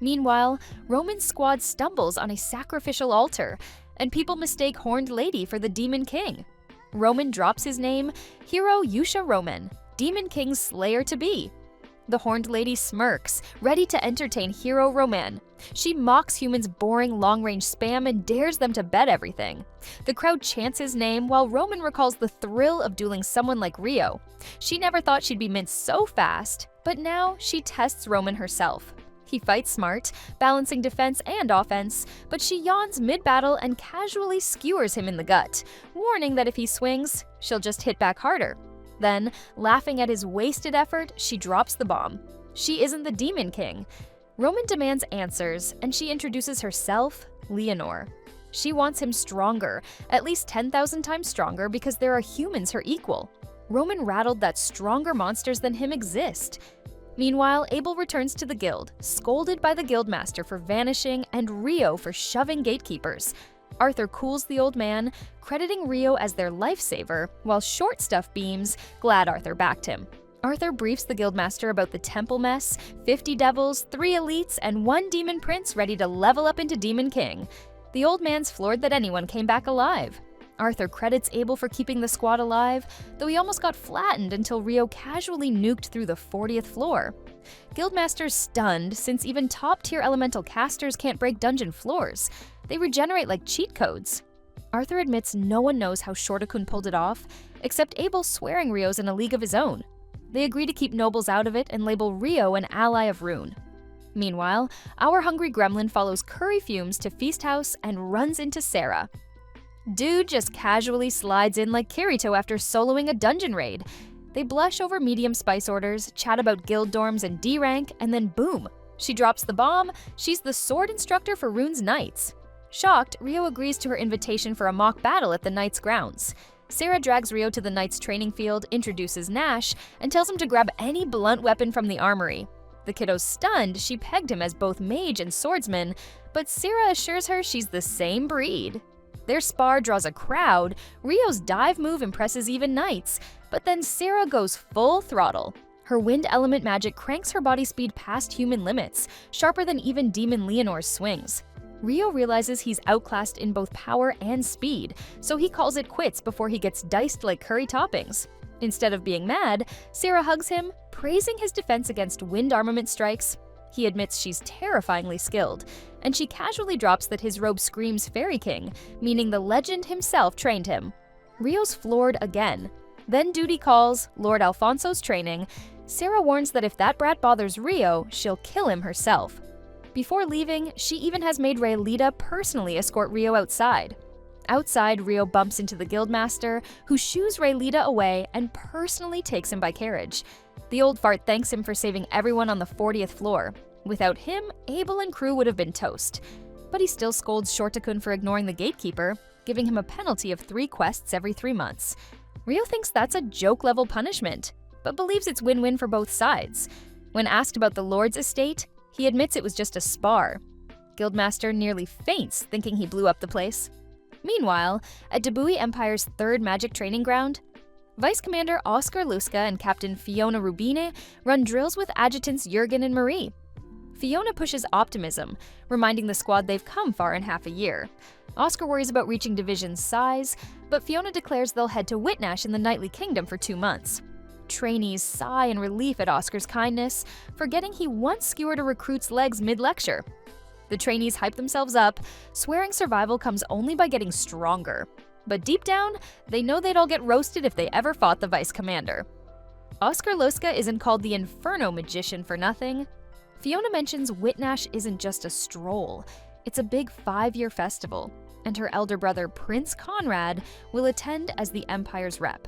S1: Meanwhile, Roman's squad stumbles on a sacrificial altar, and people mistake Horned Lady for the Demon King. Roman drops his name, Hero Yusha Roman, Demon King's slayer-to-be. The Horned Lady smirks, ready to entertain Hero Roman. She mocks humans' boring long-range spam and dares them to bet everything. The crowd chants his name while Roman recalls the thrill of dueling someone like Ryo. She never thought she'd be minced so fast, but now she tests Roman herself. He fights smart, balancing defense and offense, but she yawns mid-battle and casually skewers him in the gut, warning that if he swings, she'll just hit back harder. Then, laughing at his wasted effort, she drops the bomb. She isn't the Demon King. Roman demands answers, and she introduces herself, Leonore. She wants him stronger, at least 10,000 times stronger because there are humans her equal. Roman rattled that stronger monsters than him exist. Meanwhile, Abel returns to the guild, scolded by the guildmaster for vanishing and Ryo for shoving gatekeepers. Arthur cools the old man, crediting Ryo as their lifesaver, while Short Stuff beams, glad Arthur backed him. Arthur briefs the guildmaster about the temple mess, 50 devils, 3 elites, and 1 demon prince ready to level up into Demon King. The old man's floored that anyone came back alive. Arthur credits Abel for keeping the squad alive, though he almost got flattened until Ryo casually nuked through the 40th floor. Guildmaster's stunned since even top-tier elemental casters can't break dungeon floors. They regenerate like cheat codes. Arthur admits no one knows how Shortakun pulled it off, except Abel swearing Ryo's in a league of his own. They agree to keep nobles out of it and label Ryo an ally of Rune. Meanwhile, our hungry gremlin follows Curry Fumes to Feast House and runs into Sarah. Dude just casually slides in like Kirito after soloing a dungeon raid. They blush over medium spice orders, chat about guild dorms and D rank, and then boom, she drops the bomb, she's the sword instructor for Rune's Knights. Shocked, Ryo agrees to her invitation for a mock battle at the Knights' grounds. Sarah drags Ryo to the Knights' training field, introduces Nash, and tells him to grab any blunt weapon from the armory. The kiddo's stunned, she pegged him as both mage and swordsman, but Sarah assures her she's the same breed. Their spar draws a crowd, Ryo's dive move impresses even Knights, but then Sarah goes full throttle. Her wind element magic cranks her body speed past human limits, sharper than even Demon Leonor's swings. Ryo realizes he's outclassed in both power and speed, so he calls it quits before he gets diced like curry toppings. Instead of being mad, Sarah hugs him, praising his defense against wind armament strikes. He admits she's terrifyingly skilled, and she casually drops that his robe screams Fairy King, meaning the legend himself trained him. Ryo's floored again. Then duty calls, Lord Alfonso's training. Sarah warns that if that brat bothers Ryo, she'll kill him herself. Before leaving, she even has made Raelita personally escort Ryo outside. Outside, Ryo bumps into the guildmaster, who shoos Raelita away and personally takes him by carriage. The old fart thanks him for saving everyone on the 40th floor. Without him, Abel and crew would have been toast. But he still scolds Shortakun for ignoring the gatekeeper, giving him a penalty of 3 quests every 3 months. Ryo thinks that's a joke-level punishment, but believes it's win-win for both sides. When asked about the Lord's estate, he admits it was just a spar. Guildmaster nearly faints, thinking he blew up the place. Meanwhile, at Debui Empire's 3rd magic training ground, Vice Commander Oscar Luska and Captain Fiona Rubine run drills with adjutants Jurgen and Marie. Fiona pushes optimism, reminding the squad they've come far in half a year. Oscar worries about reaching division's size, but Fiona declares they'll head to Whitnash in the Knightly Kingdom for 2 months. Trainees sigh in relief at Oscar's kindness, forgetting he once skewered a recruit's legs mid-lecture. The trainees hype themselves up, swearing survival comes only by getting stronger. But deep down, they know they'd all get roasted if they ever fought the vice commander. Oscar Luska isn't called the Inferno Magician for nothing. Fiona mentions Whitnash isn't just a stroll, it's a big 5-year festival, and her elder brother Prince Conrad will attend as the Empire's rep.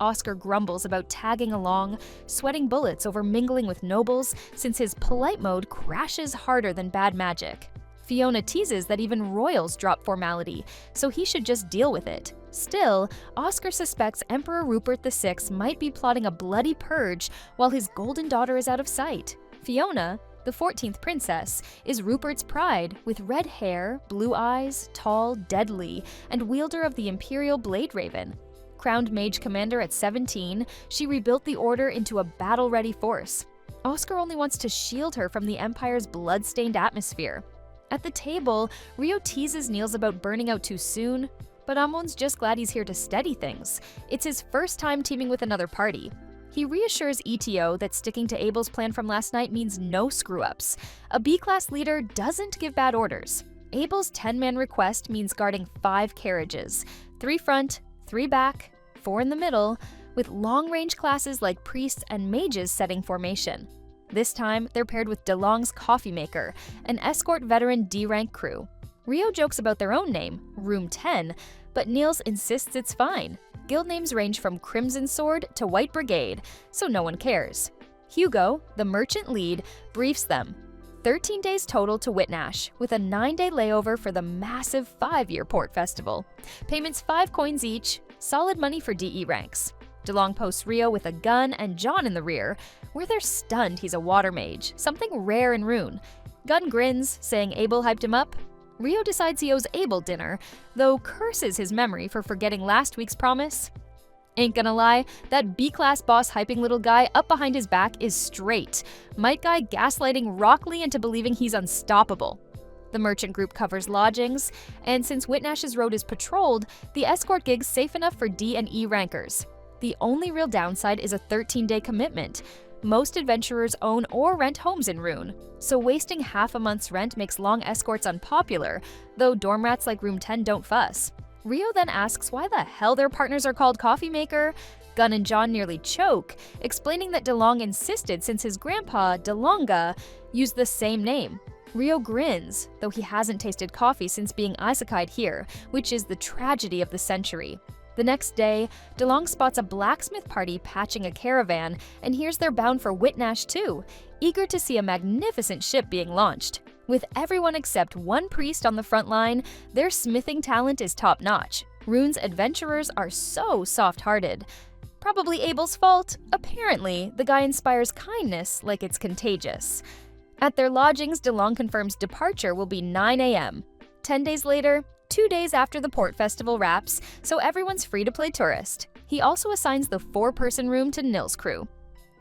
S1: Oscar grumbles about tagging along, sweating bullets over mingling with nobles since his polite mode crashes harder than bad magic. Fiona teases that even royals drop formality, so he should just deal with it. Still, Oscar suspects Emperor Rupert VI might be plotting a bloody purge while his golden daughter is out of sight. Fiona, the 14th princess, is Rupert's pride, with red hair, blue eyes, tall, deadly, and wielder of the Imperial Blade Raven. Crowned mage commander at 17, she rebuilt the order into a battle-ready force. Oscar only wants to shield her from the Empire's blood-stained atmosphere. At the table, Ryo teases Niels about burning out too soon, but Amon's just glad he's here to steady things. It's his first time teaming with another party. He reassures ETO that sticking to Abel's plan from last night means no screw-ups. A B-class leader doesn't give bad orders. Abel's 10-man request means guarding 5 carriages, 3 front, 3 back, 4 in the middle, with long-range classes like priests and mages setting formation. This time, they're paired with DeLong's coffee maker, an escort veteran D-rank crew. Ryo jokes about their own name, Room 10, but Niels insists it's fine. Guild names range from Crimson Sword to White Brigade, so no one cares. Hugo, the merchant lead, briefs them. 13 days total to Whitnash, with a 9-day layover for the massive 5-year port festival. Payments 5 coins each, solid money for DE ranks. DeLong posts Ryo with a gun and John in the rear, where they're stunned he's a water mage, something rare in Rune. Gunn grins, saying Abel hyped him up. Ryo decides he owes Abel dinner, though curses his memory for forgetting last week's promise. Ain't gonna lie, that B-class boss hyping little guy up behind his back is straight. Might Guy gaslighting Rock Lee into believing he's unstoppable. The merchant group covers lodgings, and since Whitnash's road is patrolled, the escort gig's safe enough for D and E rankers. The only real downside is a 13-day commitment. Most adventurers own or rent homes in Rune, so wasting half a month's rent makes long escorts unpopular, though dorm rats like Room 10 don't fuss. Ryo then asks why the hell their partners are called Coffee Maker. Gunn and John nearly choke, explaining that DeLong insisted since his grandpa, DeLonga, used the same name. Ryo grins, though he hasn't tasted coffee since being isekai'd here, which is the tragedy of the century. The next day, DeLong spots a blacksmith party patching a caravan and hears they're bound for Whitnash too, eager to see a magnificent ship being launched. With everyone except one priest on the front line, their smithing talent is top-notch. Rune's adventurers are so soft-hearted. Probably Abel's fault. Apparently, the guy inspires kindness like it's contagious. At their lodgings, DeLong confirms departure will be 9 a.m. 10 days later, 2 days after the port festival wraps, so everyone's free to play tourist. He also assigns the 4-person room to Nils' crew.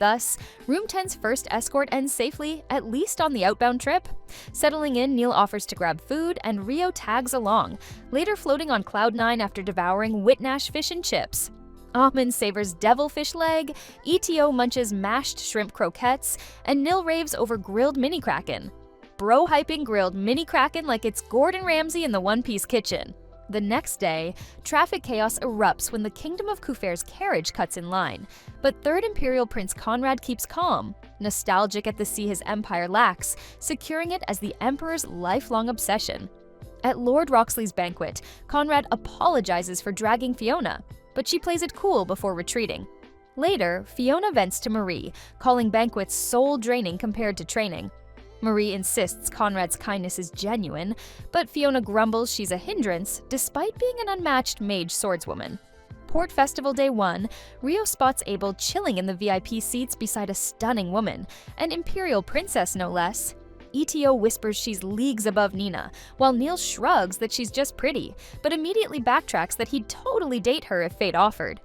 S1: Thus, Room 10's first escort ends safely, at least on the outbound trip. Settling in, Neil offers to grab food, and Rio tags along, later floating on Cloud 9 after devouring Whitnash fish and chips. Amin savors devilfish leg, ETO munches mashed shrimp croquettes, and Nil raves over grilled mini kraken. Bro hyping grilled mini kraken like it's Gordon Ramsay in the One Piece kitchen. The next day, traffic chaos erupts when the Kingdom of Kufair's carriage cuts in line, but Third Imperial Prince Conrad keeps calm, nostalgic at the sea his empire lacks, securing it as the Emperor's lifelong obsession. At Lord Roxley's banquet, Conrad apologizes for dragging Fiona, but she plays it cool before retreating. Later, Fiona vents to Marie, calling banquets soul-draining compared to training. Marie insists Conrad's kindness is genuine, but Fiona grumbles she's a hindrance despite being an unmatched mage swordswoman. Port Festival Day 1, Rio spots Abel chilling in the VIP seats beside a stunning woman, an imperial princess no less. ETO whispers she's leagues above Nina, while Neil shrugs that she's just pretty, but immediately backtracks that he'd totally date her if fate offered.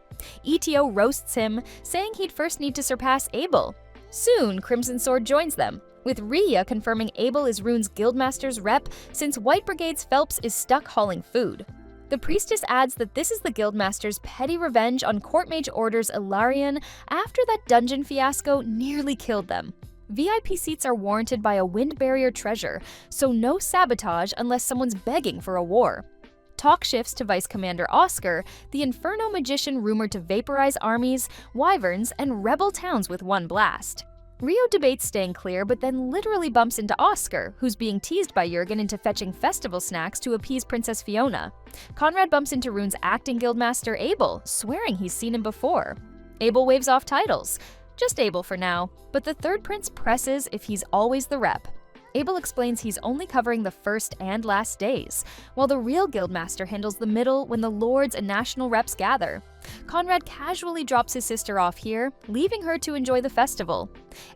S1: ETO roasts him, saying he'd first need to surpass Abel. Soon, Crimson Sword joins them, with Rhea confirming Abel is Rune's Guildmaster's rep since White Brigade's Phelps is stuck hauling food. The priestess adds that this is the Guildmaster's petty revenge on Court Mage Order's Ilarion after that dungeon fiasco nearly killed them. VIP seats are warranted by a wind barrier treasure, so no sabotage unless someone's begging for a war. Talk shifts to Vice Commander Oscar, the Inferno magician rumored to vaporize armies, wyverns, and rebel towns with one blast. Rio debates staying clear, but then literally bumps into Oscar, who's being teased by Jurgen into fetching festival snacks to appease Princess Fiona. Conrad bumps into Rune's acting guildmaster Abel, swearing he's seen him before. Abel waves off titles. Just Abel for now, but the third prince presses if he's always the rep. Abel explains he's only covering the first and last days, while the real guildmaster handles the middle when the lords and national reps gather. Conrad casually drops his sister off here, leaving her to enjoy the festival.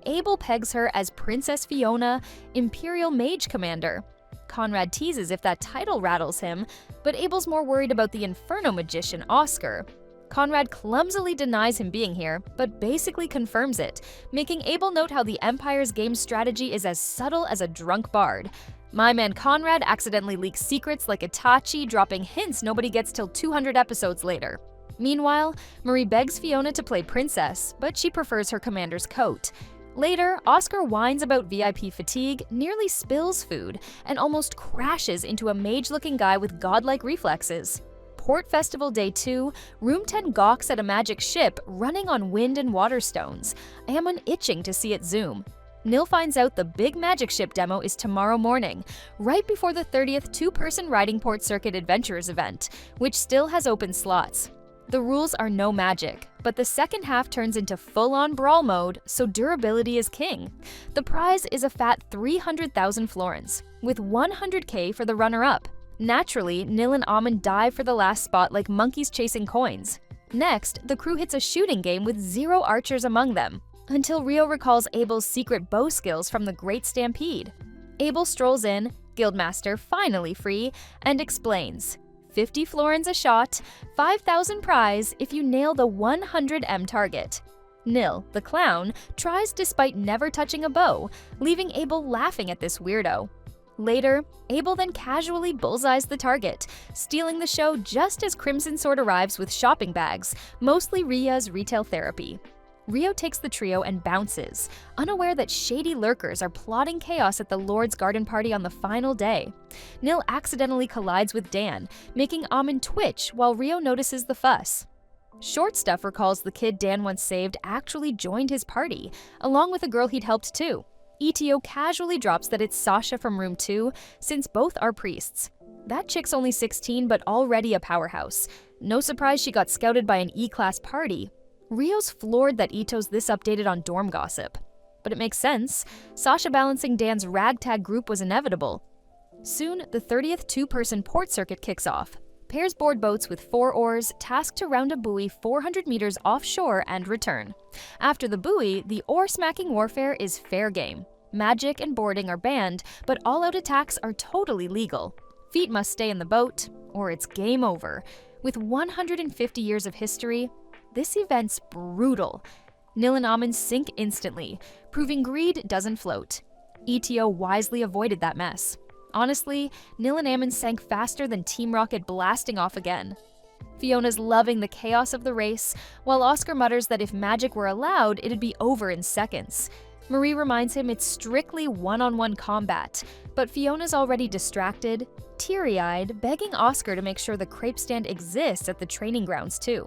S1: Abel pegs her as Princess Fiona, Imperial Mage Commander. Conrad teases if that title rattles him, but Abel's more worried about the Inferno magician Oscar. Conrad clumsily denies him being here, but basically confirms it, making Abel note how the Empire's game strategy is as subtle as a drunk bard. My man Conrad accidentally leaks secrets like Itachi, dropping hints nobody gets till 200 episodes later. Meanwhile, Marie begs Fiona to play princess, but she prefers her commander's coat. Later, Oscar whines about VIP fatigue, nearly spills food, and almost crashes into a mage-looking guy with godlike reflexes. Port Festival Day 2, Room 10 gawks at a magic ship running on wind and water stones. Ammon itching to see it zoom. Nil finds out the big magic ship demo is tomorrow morning, right before the 30th two-person riding Port Circuit Adventurers event, which still has open slots. The rules are no magic, but the second half turns into full-on brawl mode, so durability is king. The prize is a fat 300,000 florins, with 100k for the runner-up. Naturally, Nil and Ammon dive for the last spot like monkeys chasing coins. Next, the crew hits a shooting game with 0 archers among them, until Rio recalls Abel's secret bow skills from the Great Stampede. Abel strolls in, Guildmaster finally free, and explains, 50 florins a shot, 5,000 prize if you nail the 100M target. Nil, the clown, tries despite never touching a bow, leaving Abel laughing at this weirdo. Later, Abel then casually bullseyes the target, stealing the show just as Crimson Sword arrives with shopping bags, mostly Ria's retail therapy. Rio takes the trio and bounces, unaware that shady lurkers are plotting chaos at the Lord's garden party on the final day. Nil accidentally collides with Dan, making Ammon twitch while Rio notices the fuss. Short Stuff recalls the kid Dan once saved actually joined his party, along with a girl he'd helped too. ETO casually drops that it's Sasha from Room 2, since both are priests. That chick's only 16 but already a powerhouse. No surprise she got scouted by an E-class party. Rio's floored that Ito's this updated on dorm gossip. But it makes sense. Sasha balancing Dan's ragtag group was inevitable. Soon, the 30th two-person port circuit kicks off. Pairs board boats with 4 oars, tasked to round a buoy 400 meters offshore and return. After the buoy, the oar-smacking warfare is fair game. Magic and boarding are banned, but all-out attacks are totally legal. Feet must stay in the boat, or it's game over. With 150 years of history, this event's brutal. Nil and Amun sink instantly, proving greed doesn't float. ETO wisely avoided that mess. Honestly, Nil and Amun sank faster than Team Rocket blasting off again. Fiona's loving the chaos of the race, while Oscar mutters that if magic were allowed, it'd be over in seconds. Marie reminds him it's strictly one-on-one combat, but Fiona's already distracted, teary-eyed, begging Oscar to make sure the crepe stand exists at the training grounds too.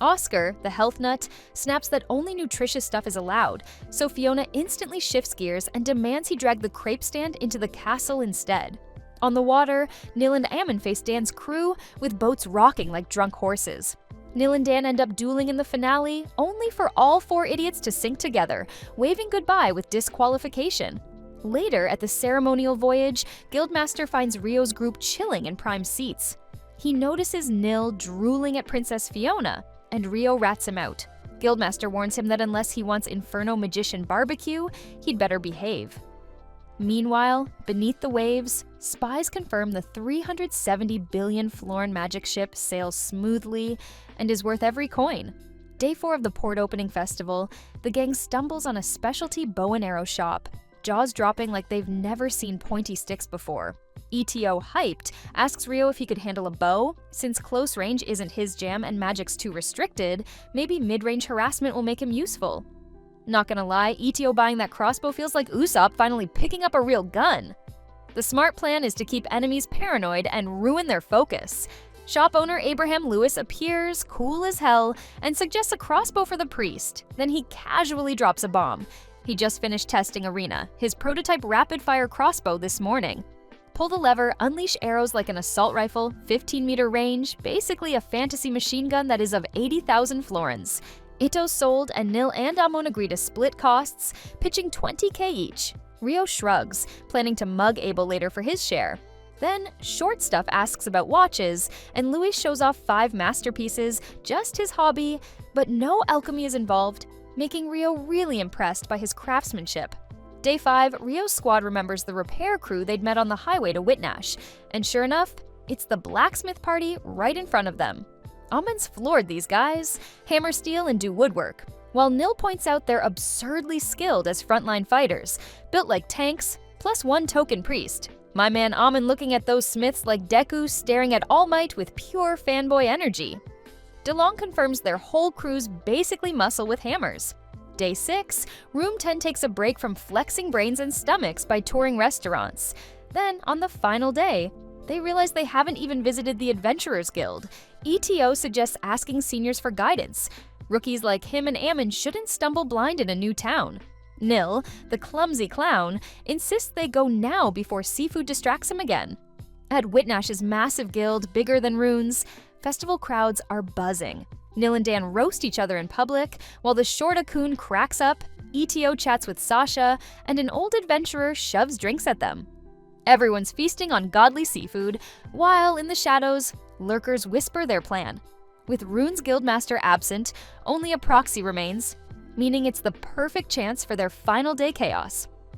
S1: Oscar, the health nut, snaps that only nutritious stuff is allowed, so Fiona instantly shifts gears and demands he drag the crepe stand into the castle instead. On the water, Nil and Amun face Dan's crew, with boats rocking like drunk horses. Nil and Dan end up dueling in the finale, only for all four idiots to sink together, waving goodbye with disqualification. Later, at the ceremonial voyage, Guildmaster finds Rio's group chilling in prime seats. He notices Nil drooling at Princess Fiona, and Rio rats him out. Guildmaster warns him that unless he wants Inferno Magician barbecue, he'd better behave. Meanwhile, beneath the waves, spies confirm the 370 billion florin magic ship sails smoothly and is worth every coin. Day 4 of the port opening festival, the gang stumbles on a specialty bow and arrow shop, jaws dropping like they've never seen pointy sticks before. ETO, hyped, asks Rio if he could handle a bow. Since close range isn't his jam and magic's too restricted, maybe mid-range harassment will make him useful. Not gonna lie, ETO buying that crossbow feels like Usopp finally picking up a real gun. The smart plan is to keep enemies paranoid and ruin their focus. Shop owner Abraham Lewis appears, cool as hell, and suggests a crossbow for the priest. Then he casually drops a bomb. He just finished testing Arena, his prototype rapid-fire crossbow, this morning. Pull the lever, unleash arrows like an assault rifle, 15-meter range, basically a fantasy machine gun that is of 80,000 florins. Ito sold, and Nil and Amun agree to split costs, pitching 20k each. Rio shrugs, planning to mug Abel later for his share. Then, Short Stuff asks about watches, and Louis shows off 5 masterpieces, just his hobby, but no alchemy is involved, making Rio really impressed by his craftsmanship. Day 5, Rio's squad remembers the repair crew they'd met on the highway to Whitnash, and sure enough, it's the blacksmith party right in front of them. Amun's floored these guys, hammer steel and do woodwork, while Nil points out they're absurdly skilled as frontline fighters, built like tanks, plus 1 token priest. My man Amun looking at those smiths like Deku staring at All Might with pure fanboy energy. DeLong confirms their whole crew's basically muscle with hammers. Day 6, Room 10 takes a break from flexing brains and stomachs by touring restaurants. Then, on the final day, they realize they haven't even visited the Adventurers Guild. ETO suggests asking seniors for guidance. Rookies like him and Amun shouldn't stumble blind in a new town. Nil, the clumsy clown, insists they go now before seafood distracts him again. At Whitnash's massive guild, bigger than Runes, festival crowds are buzzing. Nil and Dan roast each other in public, while the short Akun cracks up, ETO chats with Sasha, and an old adventurer shoves drinks at them. Everyone's feasting on godly seafood, while in the shadows, lurkers whisper their plan. With Rune's guildmaster absent, only a proxy remains, meaning it's the perfect chance for their final day chaos.